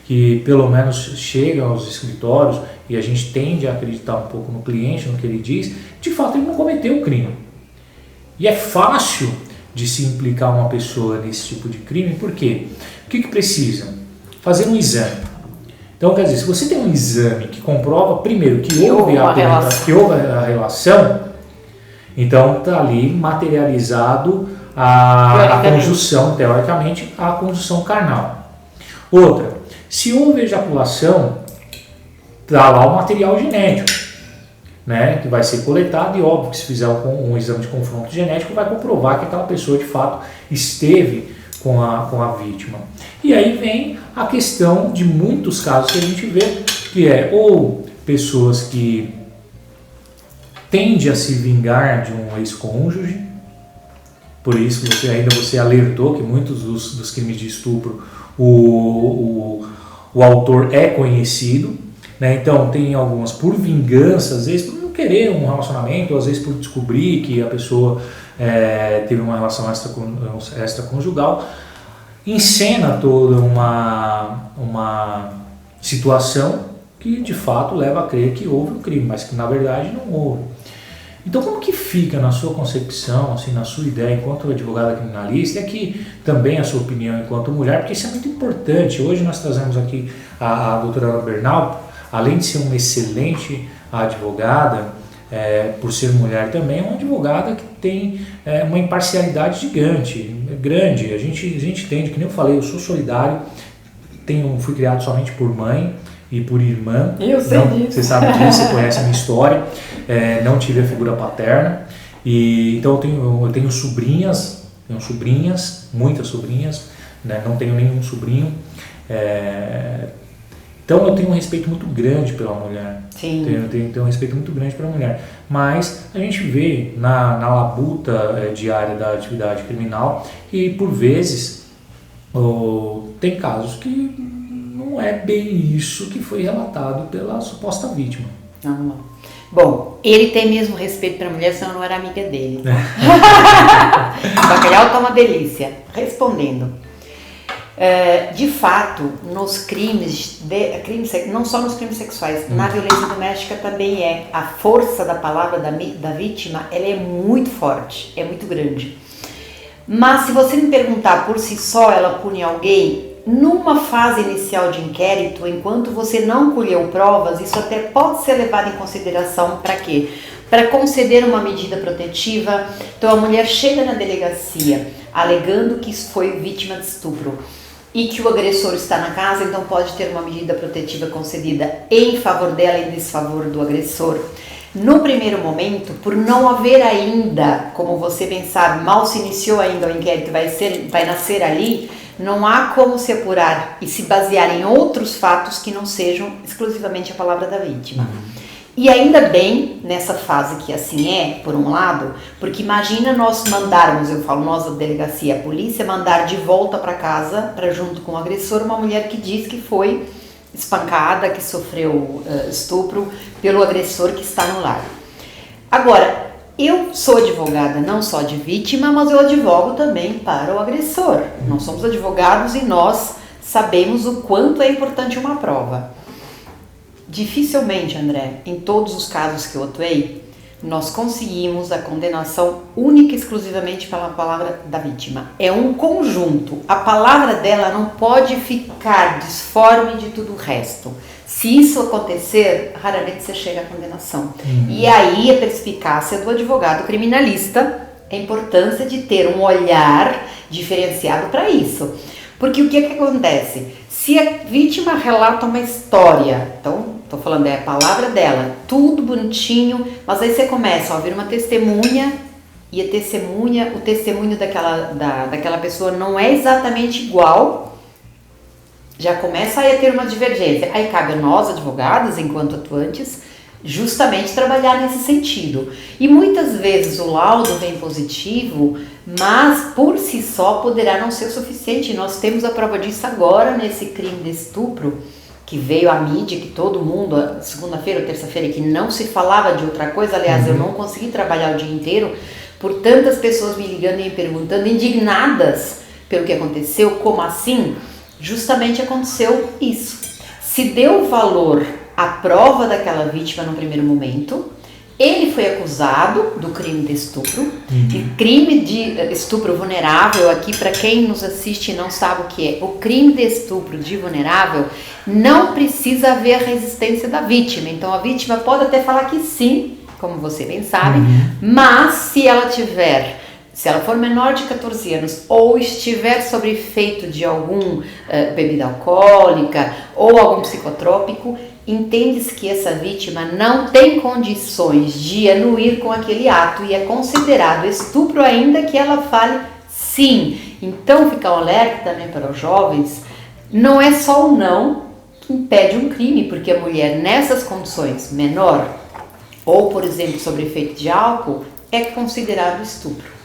que pelo menos chegam aos escritórios e a gente tende a acreditar um pouco no cliente, no que ele diz, de fato ele não cometeu o crime. E é fácil de se implicar uma pessoa nesse tipo de crime, por quê? O que precisa? Fazer um exame. Então, quer dizer, se você tem um exame que comprova, primeiro, que houve a relação, então está ali materializado a conjunção, teoricamente, a conjunção carnal. Outra, se houve ejaculação, está lá o material genético, né, que vai ser coletado e óbvio que se fizer um exame de confronto genético vai comprovar que aquela pessoa de fato esteve com a vítima. E aí vem a questão de muitos casos que a gente vê, que é ou pessoas que tendem a se vingar de um ex-cônjuge, por isso você alertou que muitos dos crimes de estupro o autor é conhecido, né? Então tem algumas por vingança, às vezes por não querer um relacionamento, às vezes por descobrir que a pessoa teve uma relação extraconjugal, encena toda uma situação que de fato leva a crer que houve um crime, mas que na verdade não houve. Então como que fica na sua concepção, assim, na sua ideia enquanto advogada criminalista, e aqui também a sua opinião enquanto mulher, porque isso é muito importante. Hoje nós trazemos aqui a doutora Ana Bernal, além de ser uma excelente advogada, por ser mulher também, é uma advogada que tem uma imparcialidade grande. A gente entende, que nem eu falei, eu sou solidário, fui criado somente por mãe e por irmã. Eu sei disso. Você sabe disso, você conhece a minha história. Não tive a figura paterna. E, então eu tenho sobrinhas, muitas sobrinhas, né? Não tenho nenhum sobrinho. Então eu tenho um respeito muito grande pela mulher. Sim. Tenho um respeito muito grande pela mulher. Mas a gente vê na labuta diária da atividade criminal e por vezes tem casos que não é bem isso que foi relatado pela suposta vítima. Não. Bom, ele tem mesmo respeito pela mulher, senão eu não era amiga dele. Bacalhau tá uma delícia. Respondendo. De fato, nos crimes, não só nos crimes sexuais, na violência doméstica também a força da palavra da vítima, ela é muito forte, é muito grande. Mas se você me perguntar por si só, ela pune alguém, numa fase inicial de inquérito, enquanto você não colheu provas, isso até pode ser levado em consideração para quê? Para conceder uma medida protetiva. Então a mulher chega na delegacia alegando que foi vítima de estupro e que o agressor está na casa, então pode ter uma medida protetiva concedida em favor dela e em desfavor do agressor. No primeiro momento, por não haver ainda, como você bem sabe, mal se iniciou ainda o inquérito, vai nascer ali, não há como se apurar e se basear em outros fatos que não sejam exclusivamente a palavra da vítima. E ainda bem, nessa fase que assim é, por um lado, porque imagina nós mandarmos, eu falo nós, a delegacia, a polícia, mandar de volta para casa, para junto com o agressor, uma mulher que diz que foi espancada, que sofreu estupro pelo agressor que está no lar. Agora, eu sou advogada não só de vítima, mas eu advogo também para o agressor. Nós somos advogados e nós sabemos o quanto é importante uma prova. Dificilmente, André, em todos os casos que eu atuei, nós conseguimos a condenação única e exclusivamente pela palavra da vítima. É um conjunto. A palavra dela não pode ficar disforme de tudo o resto. Se isso acontecer, raramente você chega à condenação. E aí a perspicácia do advogado criminalista, a importância de ter um olhar diferenciado para isso. Porque o que acontece? Se a vítima relata uma história, então, estou falando, é a palavra dela, tudo bonitinho, mas aí você começa a ouvir uma testemunha, e a testemunha, o testemunho daquela pessoa não é exatamente igual, já começa aí a ter uma divergência. Aí cabe a nós, advogados, enquanto atuantes, justamente trabalhar nesse sentido. E muitas vezes o laudo vem positivo, mas por si só poderá não ser o suficiente. Nós temos a prova disso agora nesse crime de estupro, que veio à mídia, que todo mundo, segunda-feira ou terça-feira, que não se falava de outra coisa. Aliás, eu não consegui trabalhar o dia inteiro, por tantas pessoas me ligando e me perguntando, indignadas pelo que aconteceu, como assim? Justamente aconteceu isso. Se deu valor à prova daquela vítima no primeiro momento, ele foi acusado do crime de estupro, e crime de estupro vulnerável, aqui para quem nos assiste e não sabe o que é, o crime de estupro de vulnerável, não precisa haver resistência da vítima. Então a vítima pode até falar que sim, como você bem sabe, mas se ela for menor de 14 anos ou estiver sob efeito de algum bebida alcoólica ou algum psicotrópico, entende-se que essa vítima não tem condições de anuir com aquele ato e é considerado estupro ainda que ela fale sim. Então fica um alerta também para os jovens, não é só o não que impede um crime, porque a mulher nessas condições menor ou, por exemplo, sob efeito de álcool, é considerado estupro.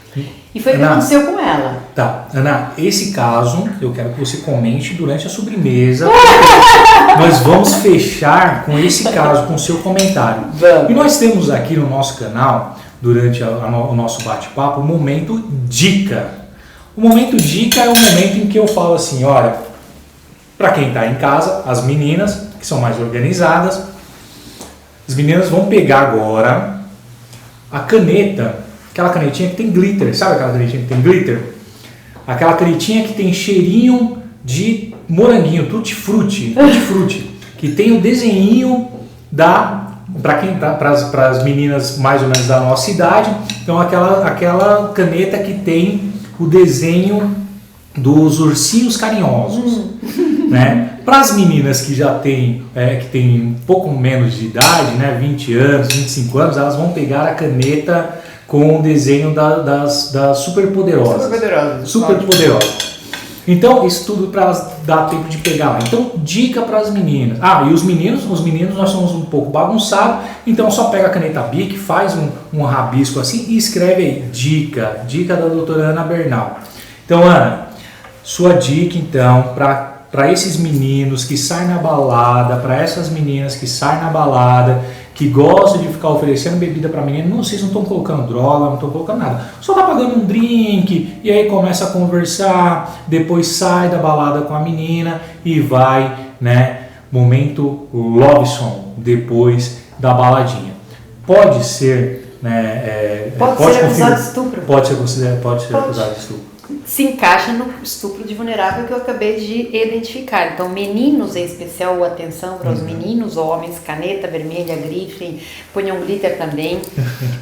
E foi o que aconteceu com ela. Tá, Ana, esse caso eu quero que você comente durante a sobremesa. Nós vamos fechar com esse caso, com o seu comentário. Vamos. E nós temos aqui no nosso canal, durante o nosso bate-papo, o momento dica. O momento dica é o momento em que eu falo assim, olha, para quem está em casa, as meninas que são mais organizadas, as meninas vão pegar agora a caneta, aquela canetinha que tem glitter, sabe aquela canetinha que tem glitter? Aquela canetinha que tem cheirinho de moranguinho, tutti-frutti, que tem o desenhinho para as meninas mais ou menos da nossa idade, então aquela caneta que tem o desenho dos ursinhos carinhosos, né? Para as meninas que já têm um pouco menos de idade, né, 20 anos, 25 anos, elas vão pegar a caneta com o desenho das superpoderosas. Superpoderosas. Então, isso tudo para dar tempo de pegar lá. Então, dica para as meninas. E os meninos nós somos um pouco bagunçados, então só pega a caneta Bic, faz um rabisco assim e escreve aí, dica da doutora Ana Bernal. Então, Ana, sua dica então para esses meninos que saem na balada, para essas meninas que saem na balada, que gostam de ficar oferecendo bebida para menina, vocês não estão colocando droga, não estão colocando nada. Só tá pagando um drink e aí começa a conversar, depois sai da balada com a menina e vai, né, momento love song depois da baladinha. Pode ser, né, pode ser acusado de estupro. Pode ser acusado de estupro. Se encaixa no estupro de vulnerável que eu acabei de identificar. Então, meninos em especial, atenção para os meninos, homens, caneta vermelha, grife, ponham glitter também.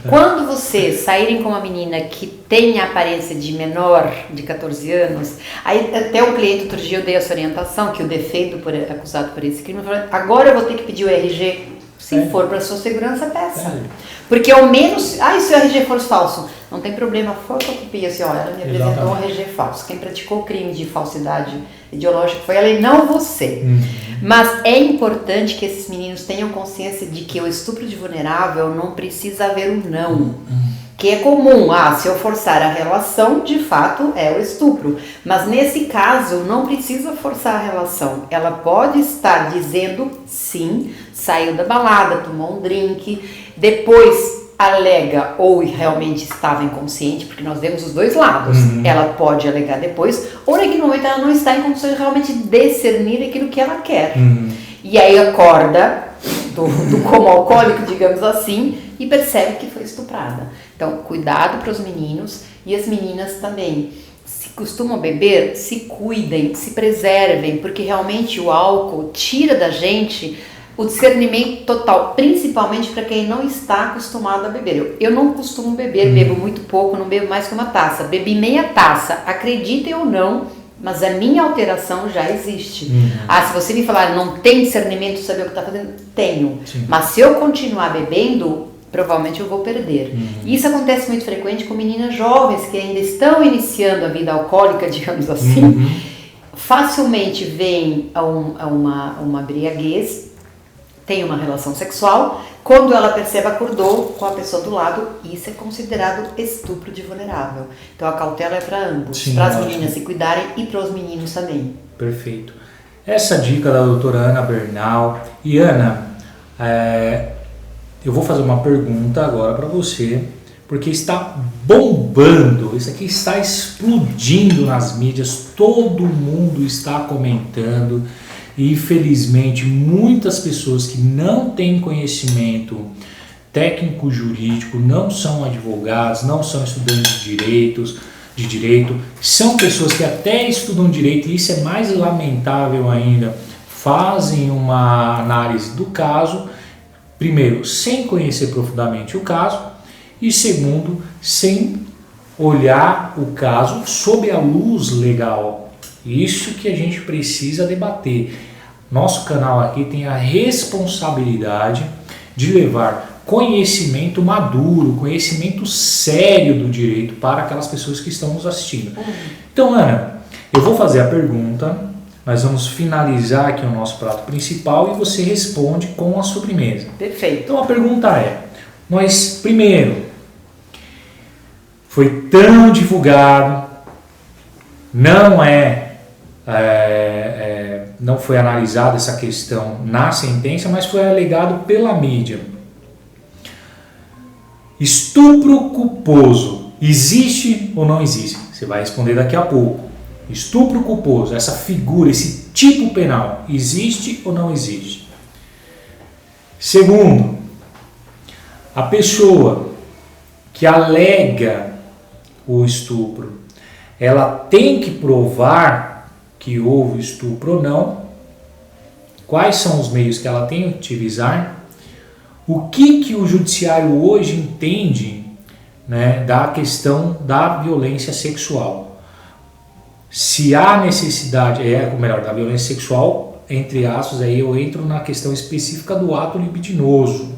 Quando vocês saírem com uma menina que tem a aparência de menor de 14 anos, aí até um cliente outro dia eu dei essa orientação, que o defeito acusado por esse crime, falou, agora eu vou ter que pedir o RG. Se for para sua segurança, peça. Porque ao menos, se o RG for falso, não tem problema, fotocopia assim, olha, ela me apresentou um RG falso. Quem praticou o crime de falsidade ideológica foi ela e não você. Mas é importante que esses meninos tenham consciência de que o estupro de vulnerável não precisa haver um não. Que é comum, se eu forçar a relação, de fato é o estupro. Mas nesse caso, não precisa forçar a relação. Ela pode estar dizendo sim, saiu da balada, tomou um drink, depois alega ou realmente estava inconsciente, porque nós vemos os dois lados. Ela pode alegar depois, ou naquele momento ela não está em condições de realmente discernir aquilo que ela quer. E aí acorda do coma alcoólico, digamos assim, e percebe que foi estuprada. Então, cuidado para os meninos e as meninas também. Se costumam beber, se cuidem, se preservem, porque realmente o álcool tira da gente o discernimento total, principalmente para quem não está acostumado a beber. Eu não costumo beber, bebo muito pouco, não bebo mais que uma taça. Bebi meia taça, acreditem ou não, mas a minha alteração já existe. Se você me falar, não tem discernimento de saber o que está fazendo, tenho. Sim. Mas se eu continuar bebendo, provavelmente eu vou perder. Isso acontece muito frequente com meninas jovens que ainda estão iniciando a vida alcoólica, digamos assim. Facilmente vem a uma embriaguez, tem uma relação sexual, quando ela percebe, acordou com a pessoa do lado, isso é considerado estupro de vulnerável. Então a cautela é para ambos, para as meninas se cuidarem e para os meninos também. Perfeito. Essa dica da doutora Ana Bernal. E Ana, eu vou fazer uma pergunta agora para você, porque está bombando, isso aqui está explodindo nas mídias, todo mundo está comentando. E infelizmente muitas pessoas que não têm conhecimento técnico jurídico, não são advogados, não são estudantes de direito, são pessoas que até estudam direito, e isso é mais lamentável ainda, fazem uma análise do caso, primeiro, sem conhecer profundamente o caso, e segundo, sem olhar o caso sob a luz legal. Isso que a gente precisa debater. Nosso canal aqui tem a responsabilidade de levar conhecimento maduro, conhecimento sério do direito para aquelas pessoas que estão nos assistindo. Então, Ana, eu vou fazer a pergunta, nós vamos finalizar aqui o nosso prato principal e você responde com a sobremesa. Perfeito. Então a pergunta é, primeiro, foi tão divulgado, não foi analisada essa questão na sentença, mas foi alegado pela mídia. Estupro culposo, existe ou não existe? Você vai responder daqui a pouco. Estupro culposo, essa figura, esse tipo penal, existe ou não existe? Segundo, a pessoa que alega o estupro, ela tem que provar que houve estupro ou não, quais são os meios que ela tem que utilizar, o que o judiciário hoje entende, né, da questão da violência sexual. Se há necessidade, da violência sexual, entre aspas, aí eu entro na questão específica do ato libidinoso.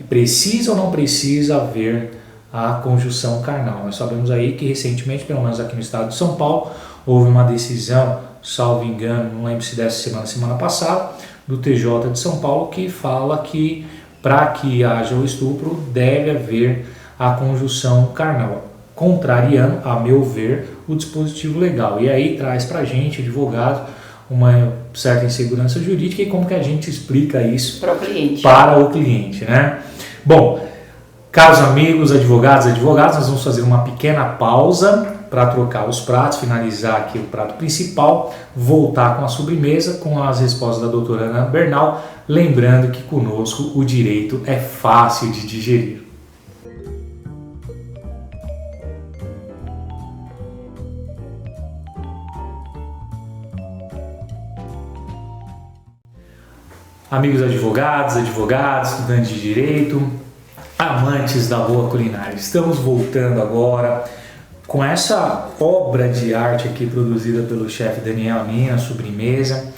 Precisa ou não precisa haver a conjunção carnal? Nós sabemos aí que recentemente, pelo menos aqui no estado de São Paulo, houve uma decisão, salvo engano, não lembro se dessa semana passada, do TJ de São Paulo, que fala que para que haja o estupro deve haver a conjunção carnal, contrariando, a meu ver, o dispositivo legal. E aí traz para a gente, advogado, uma certa insegurança jurídica e como que a gente explica isso para o cliente, né? Bom, caros amigos, advogados, nós vamos fazer uma pequena pausa para trocar os pratos, finalizar aqui o prato principal, voltar com a sobremesa, com as respostas da doutora Ana Bernal, lembrando que conosco o direito é fácil de digerir. Amigos advogados, estudantes de direito, amantes da boa culinária, estamos voltando agora com essa obra de arte aqui produzida pelo chefe Daniel Amin, a sobremesa.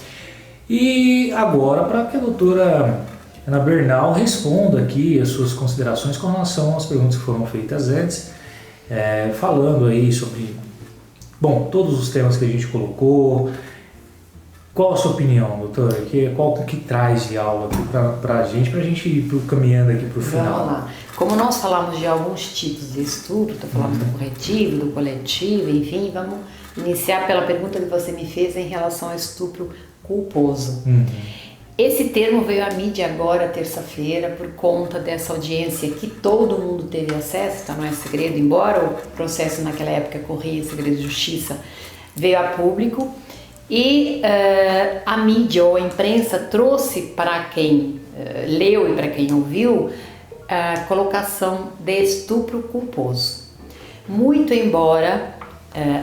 E agora para que a doutora Ana Bernal responda aqui as suas considerações com relação às perguntas que foram feitas antes, falando aí sobre, todos os temas que a gente colocou, Qual a sua opinião, doutora? Qual que traz de aula aqui pra gente ir caminhando aqui pro final? Vamos lá. Como nós falamos de alguns tipos de estupro, falamos do corretivo, do coletivo, enfim, vamos iniciar pela pergunta que você me fez em relação ao estupro culposo. Esse termo veio à mídia agora, terça-feira, por conta dessa audiência que todo mundo teve acesso, tá? Não é segredo, embora o processo naquela época corria em segredo de justiça, veio a público. E a mídia ou a imprensa trouxe para quem leu e para quem ouviu a colocação de estupro culposo. Muito embora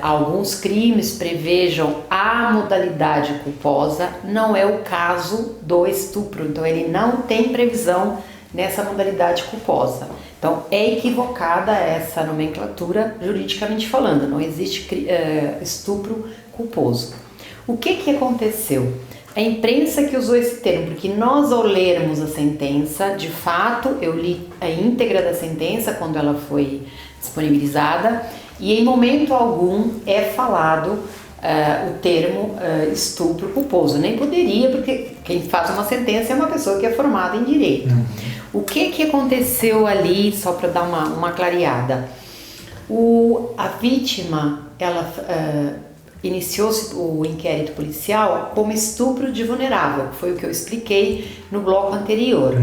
alguns crimes prevejam a modalidade culposa, não é o caso do estupro, então ele não tem previsão nessa modalidade culposa. Então é equivocada essa nomenclatura juridicamente falando, não existe estupro culposo. O que aconteceu? A imprensa que usou esse termo, porque nós ao lermos a sentença, de fato eu li a íntegra da sentença quando ela foi disponibilizada e em momento algum é falado o termo estupro culposo. Nem poderia, porque quem faz uma sentença é uma pessoa que é formada em direito. O que aconteceu ali, só para dar uma clareada? A vítima, ela... iniciou-se o inquérito policial como estupro de vulnerável, que foi o que eu expliquei no bloco anterior.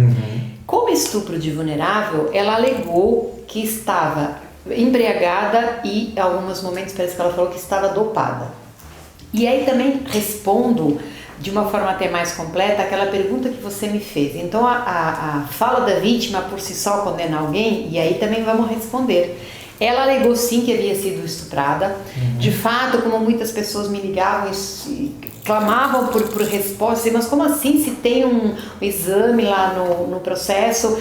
Como estupro de vulnerável, ela alegou que estava embriagada e, em alguns momentos, parece que ela falou que estava dopada. E aí também respondo de uma forma até mais completa aquela pergunta que você me fez. Então, a fala da vítima por si só condena alguém, e aí também vamos responder. Ela alegou sim que havia sido estuprada. De fato, como muitas pessoas me ligavam e clamavam por resposta, mas como assim se tem um exame lá no processo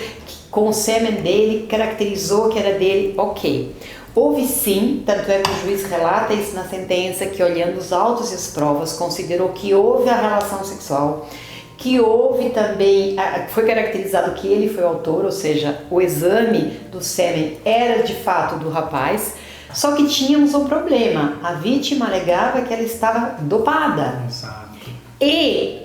com o sêmen dele, caracterizou que era dele? Ok. Houve sim, tanto é que o juiz relata isso na sentença, que olhando os autos e as provas, considerou que houve a relação sexual, que houve também, foi caracterizado que ele foi o autor, ou seja, o exame do sêmen era de fato do rapaz, só que tínhamos um problema, a vítima alegava que ela estava dopada. Exato. E,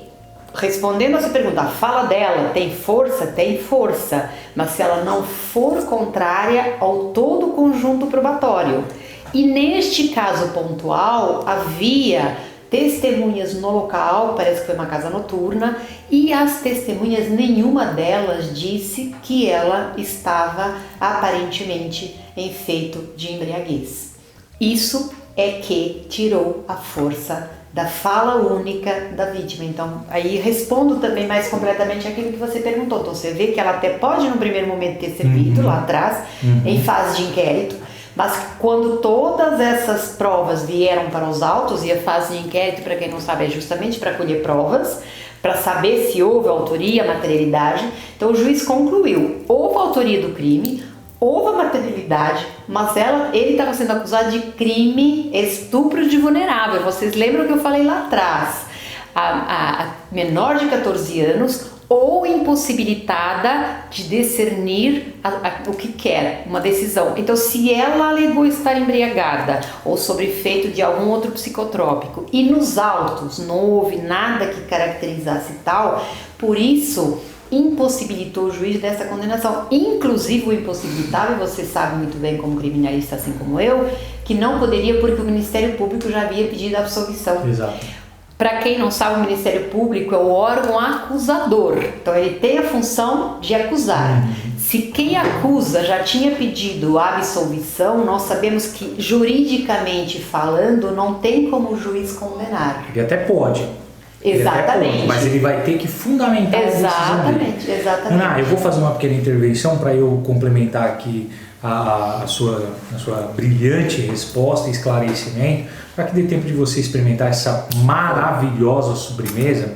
respondendo a sua pergunta, a fala dela tem força? Tem força, mas se ela não for contrária ao todo o conjunto probatório. E neste caso pontual, havia testemunhas no local, parece que foi uma casa noturna, e as testemunhas, nenhuma delas disse que ela estava aparentemente em feito de embriaguez. Isso é que tirou a força da fala única da vítima. Então, aí respondo também mais completamente aquilo que você perguntou. Então, você vê que ela até pode no primeiro momento ter servido lá atrás, em fase de inquérito, mas quando todas essas provas vieram para os autos, e a fase de inquérito, para quem não sabe, é justamente para colher provas, para saber se houve autoria, materialidade, então o juiz concluiu, houve autoria do crime, houve a materialidade, mas ele estava sendo acusado de crime estupro de vulnerável. Vocês lembram que eu falei lá atrás? A menor de 14 anos ou impossibilitada de discernir o que quer, uma decisão. Então, se ela alegou estar embriagada ou sob efeito de algum outro psicotrópico e nos autos não houve nada que caracterizasse tal, por isso impossibilitou o juiz dessa condenação. Inclusive o impossibilitava, e você sabe muito bem como criminalista, assim como eu, que não poderia porque o Ministério Público já havia pedido a absolvição. Exato. Para quem não sabe, o Ministério Público é o órgão acusador, então ele tem a função de acusar. Se quem acusa já tinha pedido a absolvição, nós sabemos que, juridicamente falando, não tem como o juiz condenar. Ele até pode. Exatamente. Mas ele vai ter que fundamentar a decisão dele. Exatamente. Eu vou fazer uma pequena intervenção para eu complementar aqui a sua brilhante resposta e esclarecimento, para que dê tempo de você experimentar essa maravilhosa sobremesa.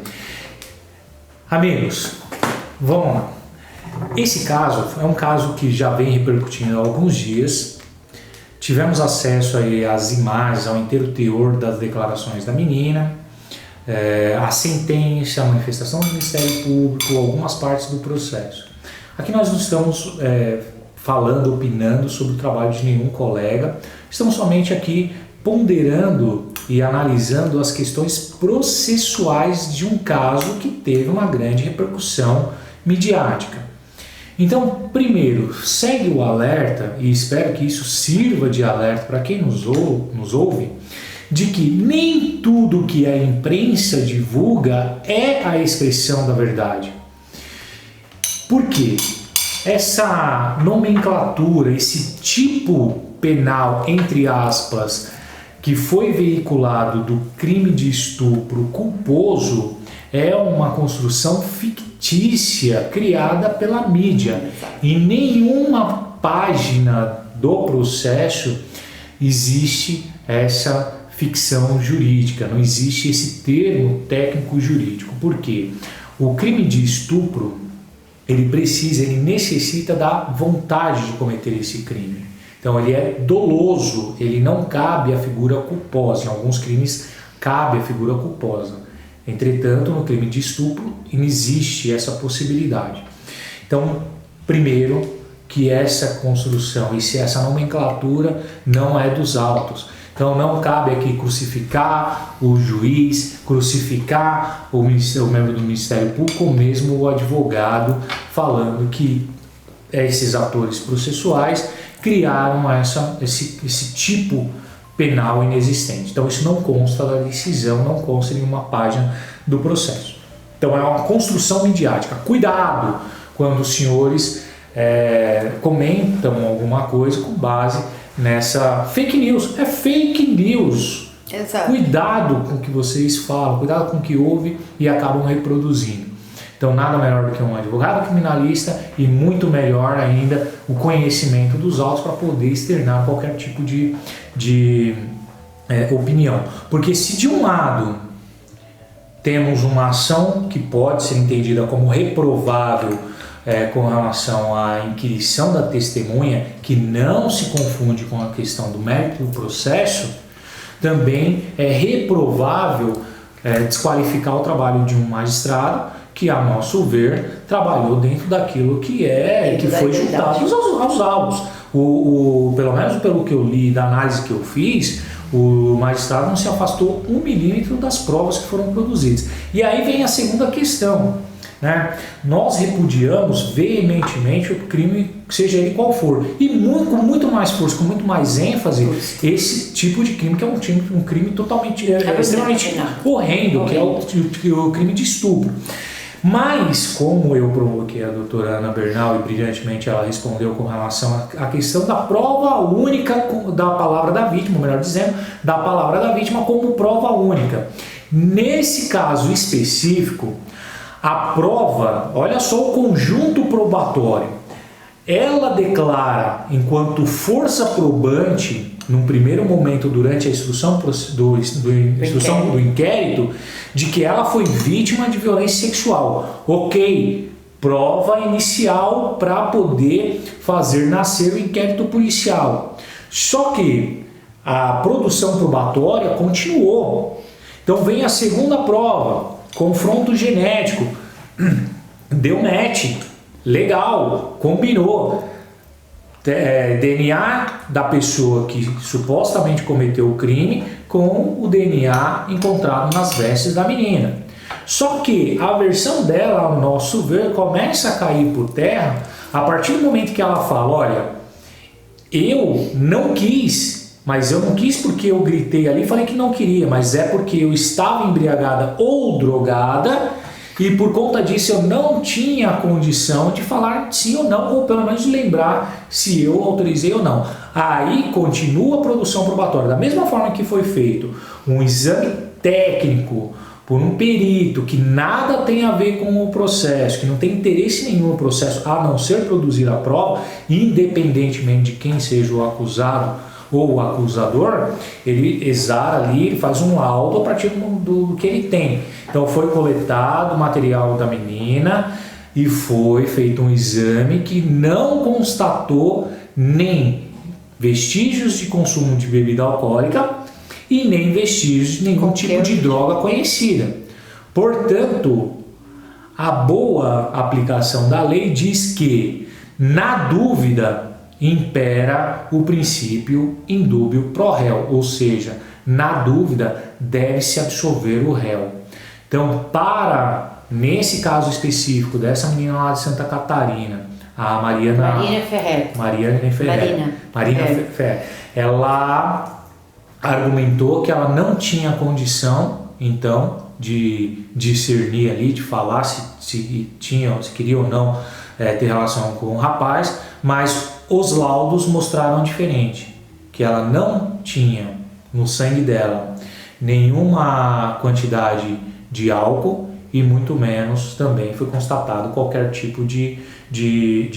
Amigos, vamos lá. Esse caso é um caso que já vem repercutindo há alguns dias. Tivemos acesso aí às imagens, ao inteiro teor das declarações da menina, a sentença, a manifestação do Ministério Público, algumas partes do processo. Aqui nós não estamos falando, opinando sobre o trabalho de nenhum colega, estamos somente aqui ponderando e analisando as questões processuais de um caso que teve uma grande repercussão midiática. Então, primeiro, segue o alerta, e espero que isso sirva de alerta para quem nos ouve, de que nem tudo que a imprensa divulga é a expressão da verdade. Por quê? Essa nomenclatura, esse tipo penal, entre aspas, que foi veiculado do crime de estupro culposo, é uma construção fictícia criada pela mídia. Em nenhuma página do processo existe essa ficção jurídica, não existe esse termo técnico jurídico. Por quê? O crime de estupro, ele necessita da vontade de cometer esse crime. Então ele é doloso, ele não cabe à figura culposa. Em alguns crimes cabe a figura culposa. Entretanto, no crime de estupro não existe essa possibilidade. Então, primeiro, que essa construção e essa nomenclatura não é dos autos. Então não cabe aqui crucificar o juiz, crucificar o membro do Ministério Público ou mesmo o advogado, falando que esses atores processuais criaram esse tipo penal inexistente. Então isso não consta da decisão, não consta em nenhuma página do processo. Então é uma construção midiática. Cuidado quando os senhores comentam alguma coisa com base nessa fake news. É fake news. Exato. Cuidado com o que vocês falam, cuidado com o que ouvem e acabam reproduzindo. Então nada melhor do que um advogado criminalista e muito melhor ainda o conhecimento dos autos para poder externar qualquer tipo de opinião. Porque se de um lado temos uma ação que pode ser entendida como reprovável com relação à inquirição da testemunha, que não se confunde com a questão do mérito do processo, também é reprovável desqualificar o trabalho de um magistrado que, a nosso ver, trabalhou dentro daquilo que foi juntado aos autos. Pelo menos pelo que eu li, da análise que eu fiz, o magistrado não se afastou 1 milímetro das provas que foram produzidas. E aí vem a segunda questão, né? Nós repudiamos veementemente o crime, seja ele qual for, e com muito mais força, com muito mais ênfase, esse tipo de crime, que é um crime totalmente, extremamente horrendo, que é o crime de estupro. Mas, como eu provoquei a doutora Ana Bernal e brilhantemente ela respondeu com relação à questão da prova única da palavra da vítima, ou melhor dizendo, da palavra da vítima como prova única. Nesse caso específico, a prova, olha só o conjunto probatório, ela declara, enquanto força probante, num primeiro momento durante a instrução do inquérito, de que ela foi vítima de violência sexual. Ok, prova inicial para poder fazer nascer o inquérito policial. Só que a produção probatória continuou. Então vem a segunda prova, confronto genético. Deu match, legal, combinou. DNA da pessoa que supostamente cometeu o crime com o DNA encontrado nas vestes da menina. Só que a versão dela, ao nosso ver, começa a cair por terra a partir do momento que ela fala: olha, eu não quis, mas eu não quis porque eu gritei ali e falei que não queria, mas é porque eu estava embriagada ou drogada e por conta disso eu não tinha a condição de falar sim ou não, ou pelo menos de lembrar se eu autorizei ou não. Aí continua a produção probatória. Da mesma forma que foi feito um exame técnico por um perito que nada tem a ver com o processo, que não tem interesse nenhum no processo a não ser produzir a prova, independentemente de quem seja o acusado ou o acusador, ele exara ali, ele faz um laudo a partir do que ele tem. Então foi coletado o material da menina e foi feito um exame que não constatou nem vestígios de consumo de bebida alcoólica e nem vestígios de nenhum tipo de droga conhecida. Portanto, a boa aplicação da lei diz que, na dúvida, impera o princípio in dubio pro réu, ou seja, na dúvida deve-se absolver o réu. Então, nesse caso específico dessa menina lá de Santa Catarina, a Marina Ferrer, ela argumentou que ela não tinha condição, então, de discernir ali, de falar se queria ou não ter relação com o rapaz, mas os laudos mostraram diferente, que ela não tinha no sangue dela nenhuma quantidade de álcool e muito menos também foi constatado qualquer tipo de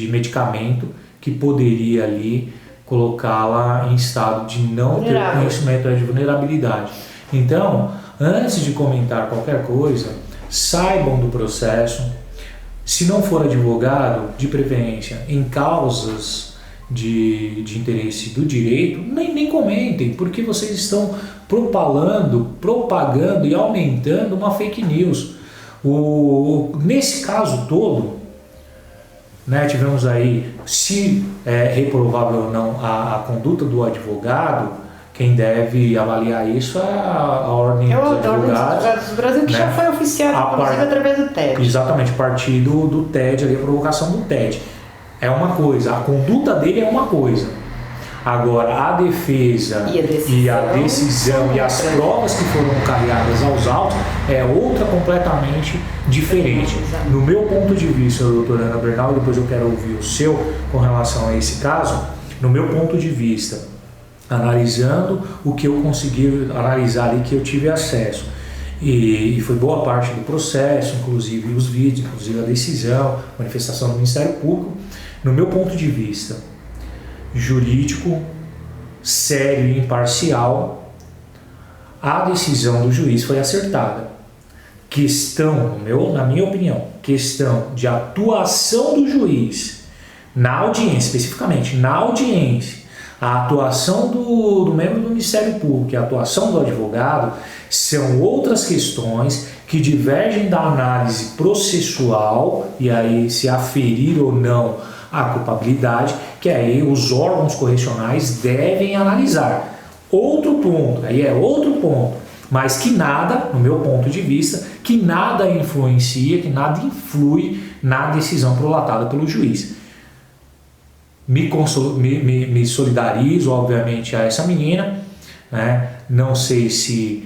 medicamento que poderia ali colocá-la em estado de não ter conhecimento de vulnerabilidade. Então, antes de comentar qualquer coisa, saibam do processo. Se não for advogado, de preferência, em causas de interesse do direito, nem comentem, porque vocês estão propagando e aumentando uma fake news. Nesse caso todo, né, tivemos aí, se é reprovável ou não a conduta do advogado, quem deve avaliar isso é a Ordem dos Advogados do Brasil, que já foi oficiado, inclusive, através do TED. Exatamente, a partir do TED, ali, a provocação do TED. É uma coisa, a conduta dele é uma coisa. Agora, a defesa e a decisão e as provas que foram carregadas aos autos é outra completamente diferente. No meu ponto de vista, doutora Ana Bernal, e depois eu quero ouvir o seu com relação a esse caso, no meu ponto de vista, analisando o que eu consegui analisar ali, que eu tive acesso, e foi boa parte do processo, inclusive os vídeos, inclusive a decisão, manifestação do Ministério Público, no meu ponto de vista jurídico, sério e imparcial, a decisão do juiz foi acertada. Na minha opinião, questão de atuação do juiz na audiência, especificamente na audiência, a atuação do membro do Ministério Público e a atuação do advogado são outras questões que divergem da análise processual, e aí se aferir ou não a culpabilidade, que aí os órgãos correcionais devem analisar. Outro ponto, mas que nada, no meu ponto de vista, que nada influencia, que nada influi na decisão prolatada pelo juiz. Me solidarizo, obviamente, a essa menina, né? Não sei se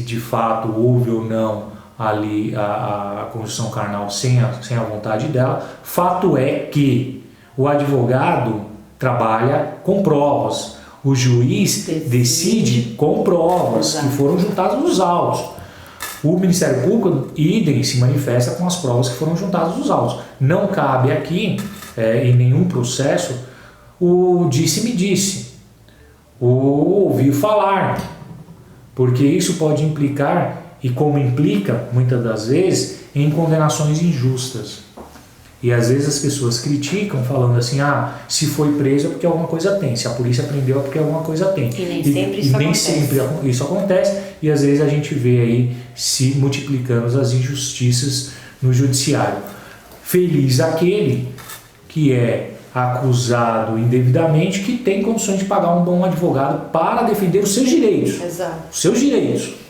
de fato houve ou não ali a conjunção carnal sem a vontade dela. Fato é que o advogado trabalha com provas, o juiz decide com provas que foram juntadas nos autos. O Ministério Público, idem, se manifesta com as provas que foram juntadas nos autos. Não cabe aqui, em nenhum processo, o disse-me-disse, o ouvir falar, porque isso pode implicar, e como implica muitas das vezes, em condenações injustas. E às vezes as pessoas criticam falando assim, se foi preso é porque alguma coisa tem, se a polícia prendeu é porque alguma coisa tem. E nem sempre isso acontece, e às vezes a gente vê aí se multiplicando as injustiças no judiciário. Feliz aquele que é acusado indevidamente, que tem condições de pagar um bom advogado para defender os seus direitos. Exato. Os seus direitos.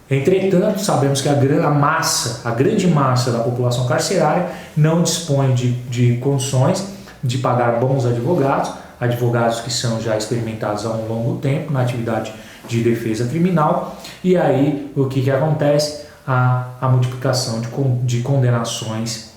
Entretanto, sabemos que a grande massa da população carcerária não dispõe de condições de pagar bons advogados que são já experimentados há um longo tempo na atividade de defesa criminal, e aí o que acontece? A multiplicação de condenações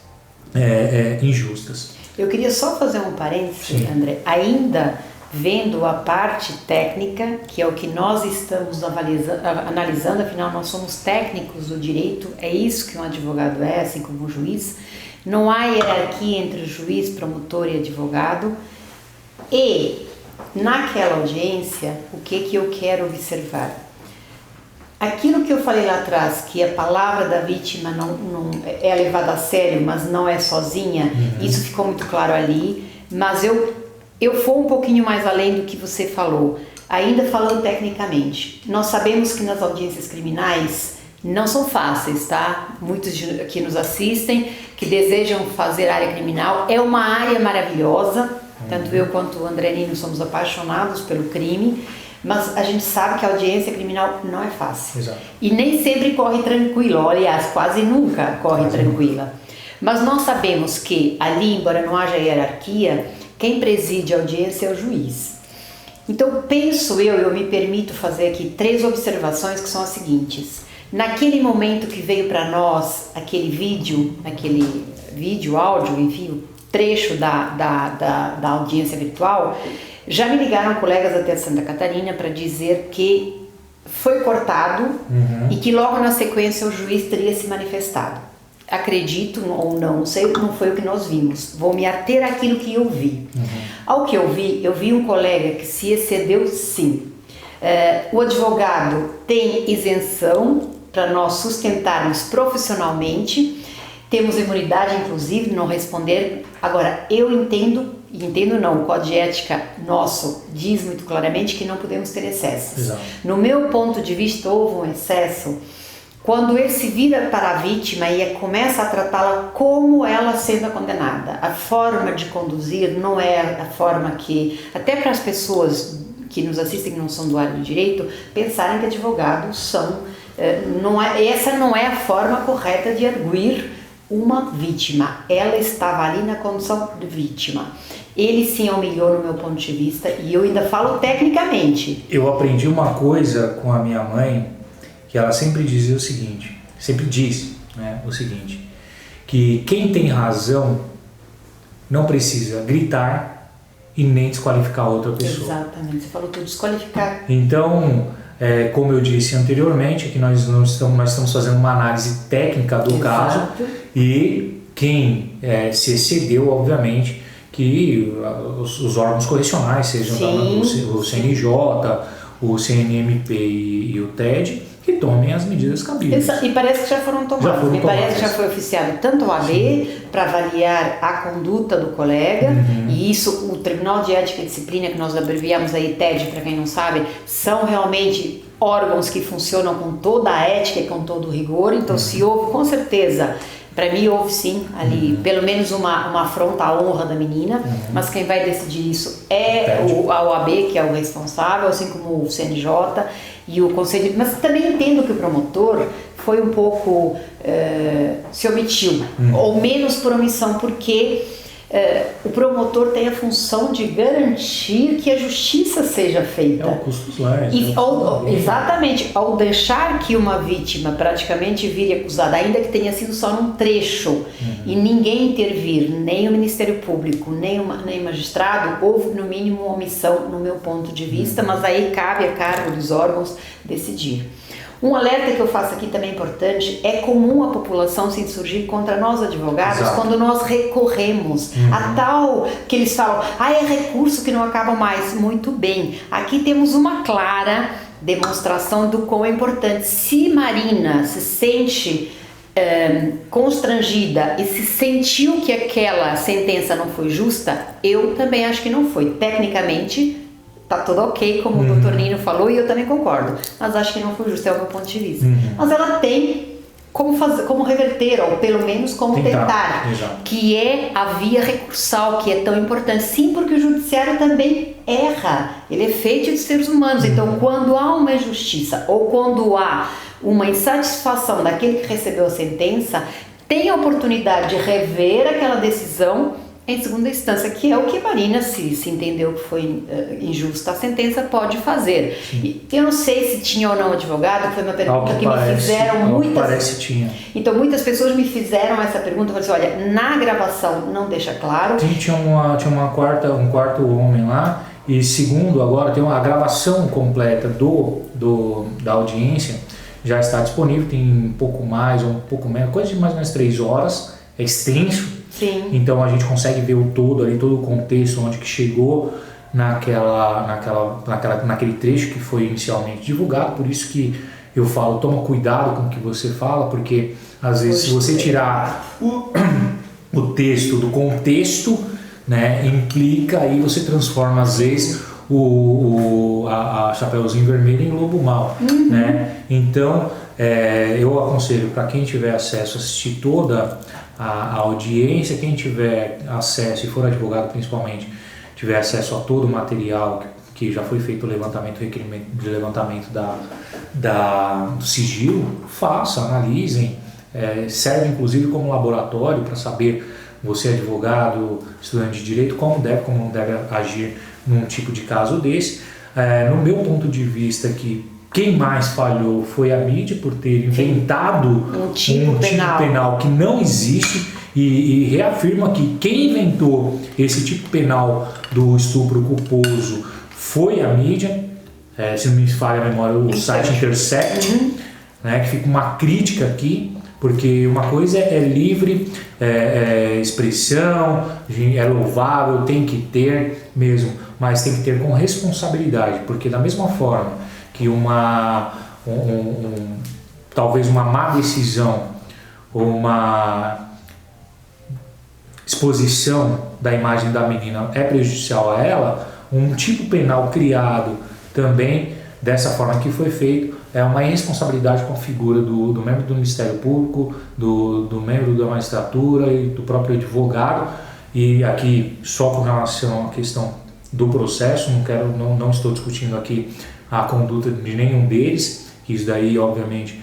injustas. Eu queria só fazer um parênteses, André, ainda vendo a parte técnica, que é o que nós estamos analisando, afinal nós somos técnicos do direito, é isso que um advogado é, assim como um juiz. Não há hierarquia entre juiz, promotor e advogado. E naquela audiência, o que eu quero observar? Aquilo que eu falei lá atrás, que a palavra da vítima não é levada a sério, mas não é sozinha, isso ficou muito claro ali, mas eu vou um pouquinho mais além do que você falou, ainda falando tecnicamente. Nós sabemos que nas audiências criminais não são fáceis, tá? Muitos que nos assistem, que desejam fazer área criminal, é uma área maravilhosa, Tanto eu quanto o André Nino somos apaixonados pelo crime, mas a gente sabe que a audiência criminal não é fácil. Exato. E nem sempre corre tranquilo, aliás, quase nunca corre tranquila. Mas nós sabemos que ali, embora não haja hierarquia, quem preside a audiência é o juiz. Então penso eu me permito fazer aqui 3 observações que são as seguintes. Naquele momento que veio para nós aquele vídeo, áudio, enfim, o trecho da audiência virtual, já me ligaram colegas até Santa Catarina para dizer que foi cortado e que logo na sequência o juiz teria se manifestado. Acredito ou não sei, não foi o que nós vimos. Vou me ater àquilo que eu vi. Ao que eu vi um colega que se excedeu, sim. O advogado tem isenção para nós sustentarmos profissionalmente. Temos imunidade, inclusive, de não responder. Agora, eu entendo não, o Código de Ética nosso diz muito claramente que não podemos ter excessos. Exato. No meu ponto de vista, houve um excesso quando ele se vira para a vítima e começa a tratá-la como ela sendo condenada. A forma de conduzir não é a forma que, até para as pessoas que nos assistem que não são do área do direito, pensarem que advogados são, essa não é a forma correta de arguir uma vítima. Ela estava ali na condição de vítima. Ele sim é o melhor no meu ponto de vista e eu ainda falo tecnicamente. Eu aprendi uma coisa com a minha mãe, que ela sempre dizia o seguinte, o seguinte, que quem tem razão não precisa gritar e nem desqualificar outra pessoa. Exatamente, você falou tudo, desqualificar. Então, como eu disse anteriormente, que nós estamos fazendo uma análise técnica do caso e quem se excedeu, obviamente, que os órgãos correcionais, sejam o CNJ, o CNMP e o TED, que tomem as medidas cabíveis. E parece que já foram tomadas. Parece que já foi oficiado tanto o AB para avaliar a conduta do colega, e isso, o Tribunal de Ética e Disciplina, que nós abreviamos aí TED, para quem não sabe, são realmente órgãos que funcionam com toda a ética e com todo o rigor. Então, se houve, com certeza, para mim houve sim ali pelo menos uma afronta à honra da menina, mas quem vai decidir isso é a OAB, que é o responsável, assim como o CNJ e o Conselho. Mas também entendo que o promotor foi um pouco se omitiu, ou menos por omissão, porque o promotor tem a função de garantir que a justiça seja feita. É o custos lá. Exatamente. Ao deixar que uma vítima praticamente vire acusada, ainda que tenha sido só num trecho, e ninguém intervir, nem o Ministério Público, nem magistrado, houve no mínimo uma omissão no meu ponto de vista, mas aí cabe a cargo dos órgãos decidir. Um alerta que eu faço aqui também importante: é comum a população se insurgir contra nós advogados quando nós recorremos a tal, que eles falam, é recurso que não acaba mais. Muito bem, aqui temos uma clara demonstração do quão é importante. Se Marina se sente constrangida e se sentiu que aquela sentença não foi justa, eu também acho que não foi. Tecnicamente tá tudo ok, como o Dr. Nino falou, e eu também concordo, mas acho que não foi justo, é o meu ponto de vista. Mas ela tem como reverter, ou pelo menos como tentar, que é a via recursal, que é tão importante. Sim, porque o judiciário também erra, ele é feito de seres humanos. Então, quando há uma injustiça, ou quando há uma insatisfação daquele que recebeu a sentença, tem a oportunidade de rever aquela decisão em segunda instância, que é o que a Marina, se entendeu que foi injusta a sentença, pode fazer. Eu não sei se tinha ou não advogado, foi uma pergunta que me fizeram muitas... Parece tinha. Então, muitas pessoas me fizeram essa pergunta, eu falei assim, olha, na gravação não deixa claro. Sim, tinha um quarto homem lá, e segundo, agora tem uma gravação completa da audiência, já está disponível, tem um pouco mais ou um pouco menos, coisa de mais ou menos 3 horas, é extenso. Sim. Então a gente consegue ver o todo ali, todo o contexto onde que chegou naquele trecho que foi inicialmente divulgado. Por isso que eu falo, toma cuidado com o que você fala, porque às vezes se você tirar o texto do contexto, né, implica, aí você transforma às vezes a Chapeuzinho Vermelho em Lobo Mau, né? Então eu aconselho para quem tiver acesso a assistir toda a audiência, quem tiver acesso, e for advogado principalmente, tiver acesso a todo o material que já foi feito o requerimento de levantamento do sigilo, faça, analisem, serve inclusive como laboratório para saber, você advogado, estudante de direito, como não deve agir num tipo de caso desse. No meu ponto de vista, que quem mais falhou foi a mídia por ter inventado um tipo penal que não existe, e reafirma que quem inventou esse tipo penal do estupro culposo foi a mídia, se não me falha a memória, o site Intercept, né, que fica uma crítica aqui, porque uma coisa é livre expressão, é louvável, tem que ter mesmo, mas tem que ter com responsabilidade, porque da mesma forma que talvez uma má decisão ou uma exposição da imagem da menina é prejudicial a ela, um tipo penal criado também dessa forma que foi feito é uma responsabilidade com a figura do membro do Ministério Público, do membro da magistratura e do próprio advogado. E aqui só com relação à questão do processo, não estou discutindo aqui a conduta de nenhum deles, que isso daí obviamente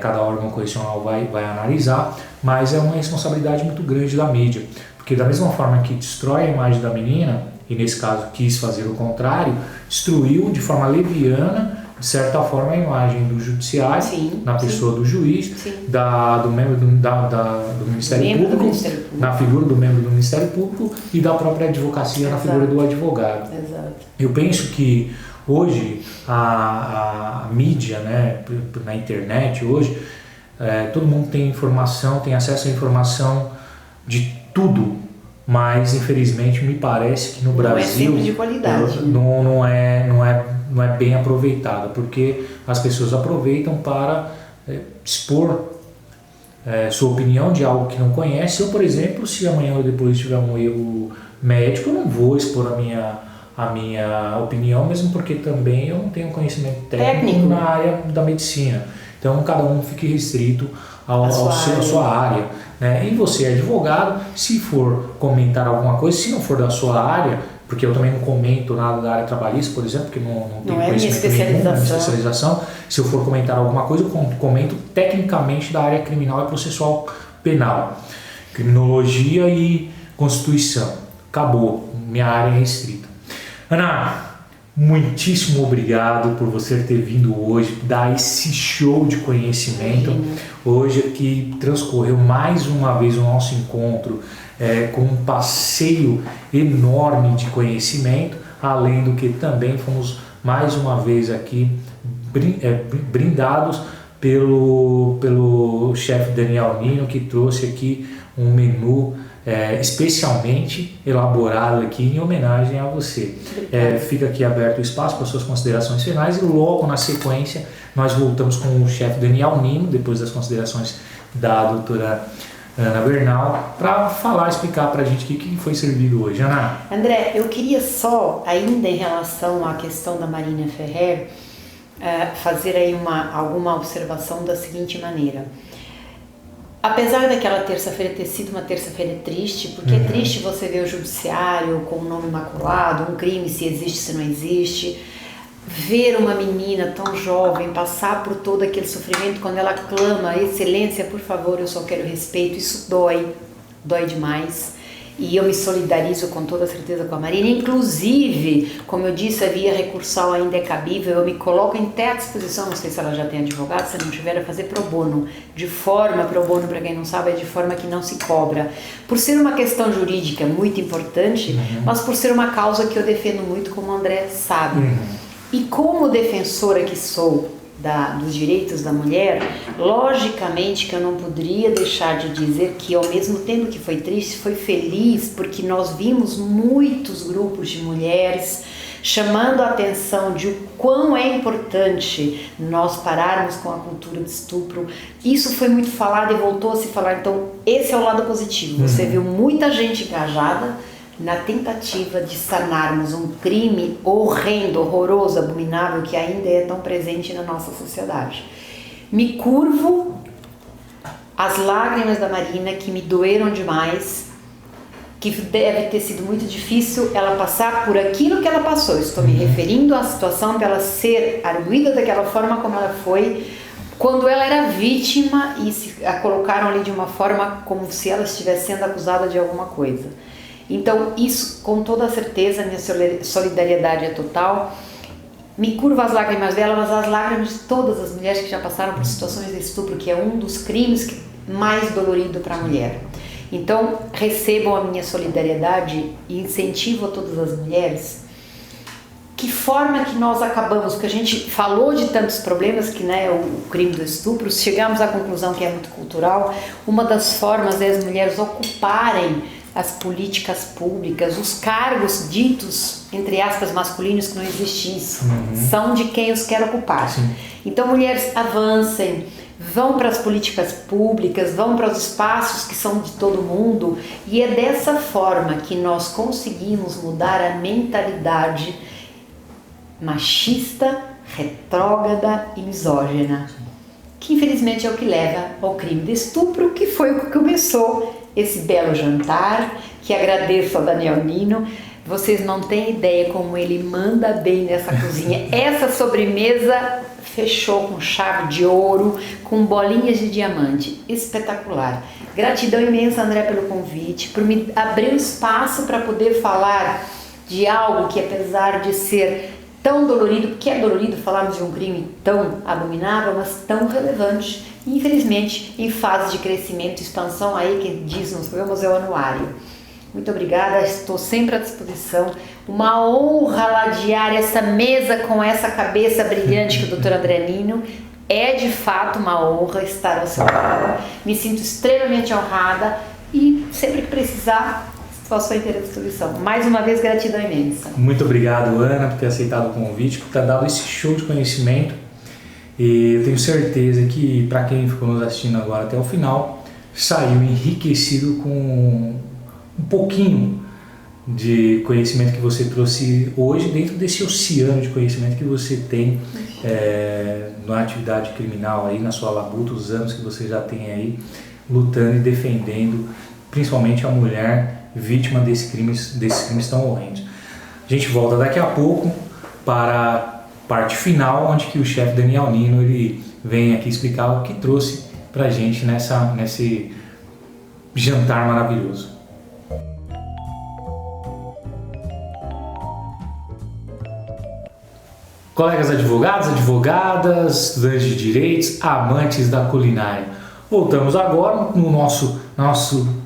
cada órgão correcional vai analisar, mas é uma responsabilidade muito grande da mídia, porque da mesma forma que destrói a imagem da menina, e nesse caso quis fazer o contrário, destruiu de forma leviana, de certa forma, a imagem do judiciário, na pessoa do juiz, do membro do Ministério Público, na figura do membro do Ministério Público e da própria advocacia, na figura do advogado. Eu penso que hoje a mídia, né, na internet hoje, todo mundo tem informação, tem acesso à informação de tudo, mas infelizmente me parece que no Brasil não é sempre de qualidade. Não é bem aproveitada, porque as pessoas aproveitam para expor sua opinião de algo que não conhece. Eu, por exemplo, se amanhã ou depois tiver um erro médico, eu não vou expor a minha opinião, mesmo porque também eu não tenho conhecimento técnico na área da medicina. Então cada um fique restrito à sua área. Né? E você é advogado, se for comentar alguma coisa, se não for da sua área, porque eu também não comento nada da área trabalhista, por exemplo, porque não tenho conhecimento nenhum na minha especialização, se eu for comentar alguma coisa, eu comento tecnicamente da área criminal e processual penal, criminologia e constituição. Acabou, minha área é restrita. Ana, muitíssimo obrigado por você ter vindo hoje dar esse show de conhecimento. Hoje aqui transcorreu mais uma vez o nosso encontro com um passeio enorme de conhecimento, além do que também fomos mais uma vez aqui brindados pelo chefe Daniel Nino, que trouxe aqui um menu especialmente elaborado aqui em homenagem a você. Fica aqui aberto o espaço para suas considerações finais e logo na sequência nós voltamos com o chefe Daniel Nino, depois das considerações da doutora Ana Bernal, para explicar para a gente o que foi servido hoje. Ana? André, eu queria só, ainda em relação à questão da Marina Ferrer, fazer aí alguma observação da seguinte maneira. Apesar daquela terça-feira ter sido uma terça-feira triste, porque é triste você ver o judiciário com o nome imaculado, um crime se existe, se não existe, ver uma menina tão jovem passar por todo aquele sofrimento quando ela clama, excelência, por favor, eu só quero respeito, isso dói demais. E eu me solidarizo com toda certeza com a Marina, inclusive, como eu disse, a via recursal ainda é cabível, eu me coloco em à disposição, não sei se ela já tem advogado, se não tiver, a fazer pro bono, pro bono, para quem não sabe, é de forma que não se cobra, por ser uma questão jurídica muito importante, mas por ser uma causa que eu defendo muito, como o André sabe. E como defensora que sou dos direitos da mulher, logicamente que eu não poderia deixar de dizer que, ao mesmo tempo que foi triste, foi feliz, porque nós vimos muitos grupos de mulheres chamando a atenção de o quão é importante nós pararmos com a cultura de estupro. Isso foi muito falado e voltou a se falar, então esse é o lado positivo. Você viu muita gente engajada na tentativa de sanarmos um crime horrendo, horroroso, abominável, que ainda é tão presente na nossa sociedade. Me curvo às lágrimas da Marina, que me doeram demais, que deve ter sido muito difícil ela passar por aquilo que ela passou. Estou me referindo à situação dela ser arguida daquela forma como ela foi quando ela era vítima e a colocaram ali de uma forma como se ela estivesse sendo acusada de alguma coisa. Então isso, com toda certeza, minha solidariedade é total. Me curva as lágrimas dela, mas as lágrimas de todas as mulheres que já passaram por situações de estupro, que é um dos crimes mais dolorido para a mulher. Então, recebam a minha solidariedade e incentivo a todas as mulheres. Que forma que nós acabamos, porque a gente falou de tantos problemas, que né, o crime do estupro, chegamos à conclusão que é muito cultural. Uma das formas é as mulheres ocuparem as políticas públicas, os cargos ditos, entre aspas, masculinos, que não existe isso, são de quem os quer ocupar. Sim. Então, mulheres, avancem, vão para as políticas públicas, vão para os espaços que são de todo mundo, e é dessa forma que nós conseguimos mudar a mentalidade machista, retrógrada e misógina, que infelizmente é o que leva ao crime de estupro, que foi o que começou esse belo jantar, que agradeço ao Daniel Nino. Vocês não têm ideia como ele manda bem nessa cozinha. Essa sobremesa fechou com chave de ouro, com bolinhas de diamante. Espetacular. Gratidão imensa, André, pelo convite, por me abrir um espaço para poder falar de algo que, apesar de ser tão dolorido, porque é dolorido falarmos de um crime tão abominável, mas tão relevante, e infelizmente em fase de crescimento e expansão, aí que diz nos programas é o anuário. Muito obrigada, estou sempre à disposição. Uma honra ladear essa mesa com essa cabeça brilhante que o Dr. André Nino. É de fato uma honra estar ao seu lado. Me sinto extremamente honrada e sempre que precisar, estou à sua inteira disposição. Mais uma vez, gratidão imensa. Muito obrigado, Ana, por ter aceitado o convite, por ter dado esse show de conhecimento. E eu tenho certeza que, para quem ficou nos assistindo agora até o final, saiu enriquecido com um pouquinho de conhecimento que você trouxe hoje dentro desse oceano de conhecimento que você tem na atividade criminal, aí na sua labuta, os anos que você já tem aí lutando e defendendo principalmente a mulher vítima desses crimes tão horrendos. A gente volta daqui a pouco para a parte final, onde que o chefe Daniel Nino ele vem aqui explicar o que trouxe pra gente nesse jantar maravilhoso. Colegas advogados, advogadas, estudantes de direitos, amantes da culinária. Voltamos agora no nosso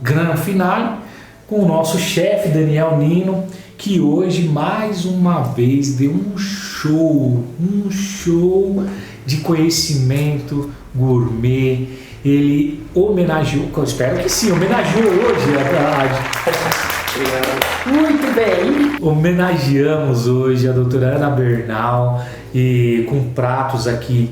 grande finale com o nosso chefe Daniel Nino, que hoje mais uma vez deu um show de conhecimento gourmet. Ele homenageou, eu espero que sim, homenageou hoje Muito bem. Homenageamos hoje a doutora Ana Bernal e com pratos aqui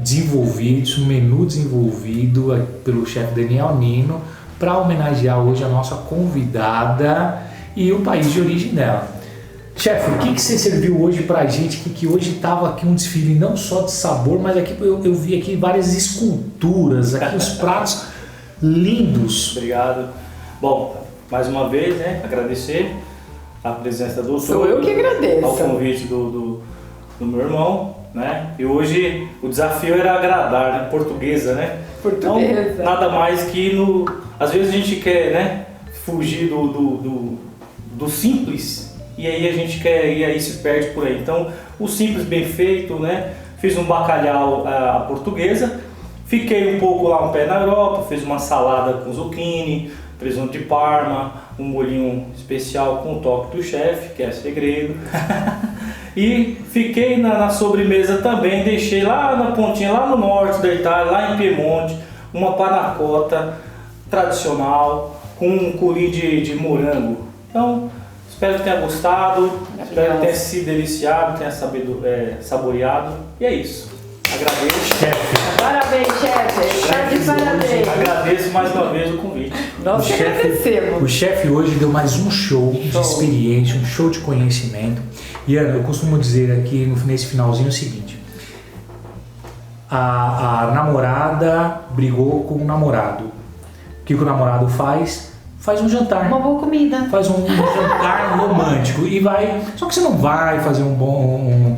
desenvolvidos, um menu desenvolvido pelo chefe Daniel Nino para homenagear hoje a nossa convidada e o país de origem dela. Chefe, o que você serviu hoje pra gente? Que hoje estava aqui um desfile não só de sabor, mas aqui eu vi aqui várias esculturas, aqui os pratos lindos. Obrigado. Bom, mais uma vez, né, agradecer a presença da doutora. Sou eu que agradeço. Ao convite do meu irmão, né? E hoje o desafio era agradar, né? Portuguesa, né? Portuguesa. Então, nada mais que às vezes a gente quer, né, fugir do simples, e aí a gente quer ir aí se perde por aí. Então, o simples bem feito, né? Fiz um bacalhau à portuguesa, fiquei um pouco lá um pé na Europa, fiz uma salada com zucchini, presunto de Parma, um molhinho especial com o toque do chefe, que é segredo. E fiquei na sobremesa também, deixei lá na pontinha, lá no norte da Itália, lá em Piemonte, uma panna cotta tradicional com um curry de morango. Então, espero que tenha gostado, espero que tenha se deliciado, tenha saboreado. E é isso. Agradeço. Chefe. Parabéns, chefe. Tá de parabéns. Agradeço mais uma vez o convite. Nós que agradecemos. O chefe hoje deu mais um show de experiência, um show de conhecimento. E Ana, eu costumo dizer aqui nesse finalzinho o seguinte: a namorada brigou com o namorado. O que o namorado faz? faz um jantar. Uma boa comida. Faz um jantar romântico e vai. Só que você não vai fazer um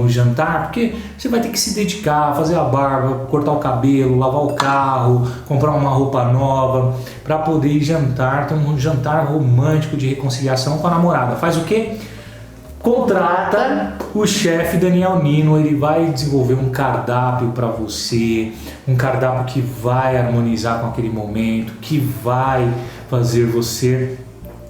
jantar, porque você vai ter que se dedicar, fazer a barba, cortar o cabelo, lavar o carro, comprar uma roupa nova para poder ir jantar, ter um jantar romântico de reconciliação com a namorada. Faz o quê? Contrata o chefe Daniel Nino, ele vai desenvolver um cardápio para você, um cardápio que vai harmonizar com aquele momento, que vai fazer você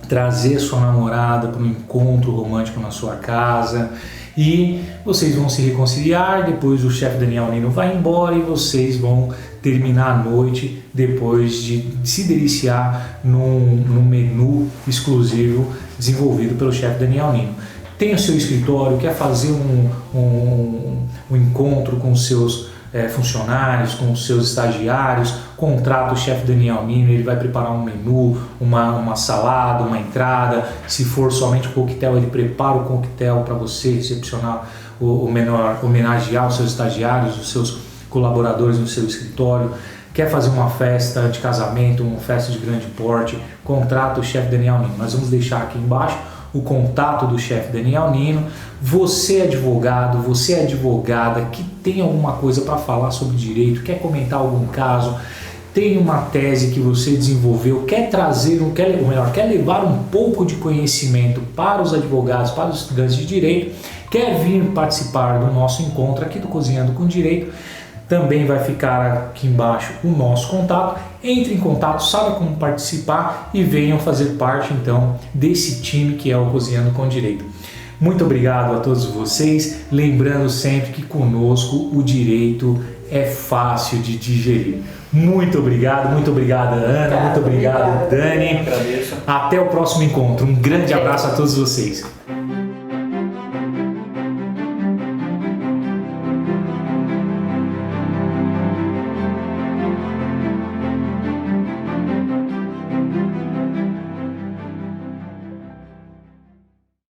trazer sua namorada para um encontro romântico na sua casa e vocês vão se reconciliar. Depois o chefe Daniel Nino vai embora e vocês vão terminar a noite depois de se deliciar num menu exclusivo desenvolvido pelo chefe Daniel Nino. Tem o seu escritório, quer fazer um encontro com os seus funcionários, com os seus estagiários, contrata o chefe Daniel Nino, ele vai preparar um menu, uma salada, uma entrada. Se for somente o coquetel, ele prepara o coquetel para você recepcionar, homenagear os seus estagiários, os seus colaboradores no seu escritório. Quer fazer uma festa de casamento, uma festa de grande porte, contrata o chefe Daniel Nino. Nós vamos deixar aqui embaixo o contato do chefe Daniel Nino. Você advogado, você advogada que tem alguma coisa para falar sobre direito, quer comentar algum caso, tem uma tese que você desenvolveu, quer trazer, quer levar um pouco de conhecimento para os advogados, para os estudantes de direito, quer vir participar do nosso encontro aqui do Cozinhando com Direito, também vai ficar aqui embaixo o nosso contato. Entre em contato, saiba como participar e venham fazer parte então desse time que é o Cozinhando com Direito. Muito obrigado a todos vocês, lembrando sempre que conosco o direito é fácil de digerir. Muito obrigado, muito obrigada Ana, muito obrigado Dani. Agradeço. Até o próximo encontro, um grande abraço a todos vocês.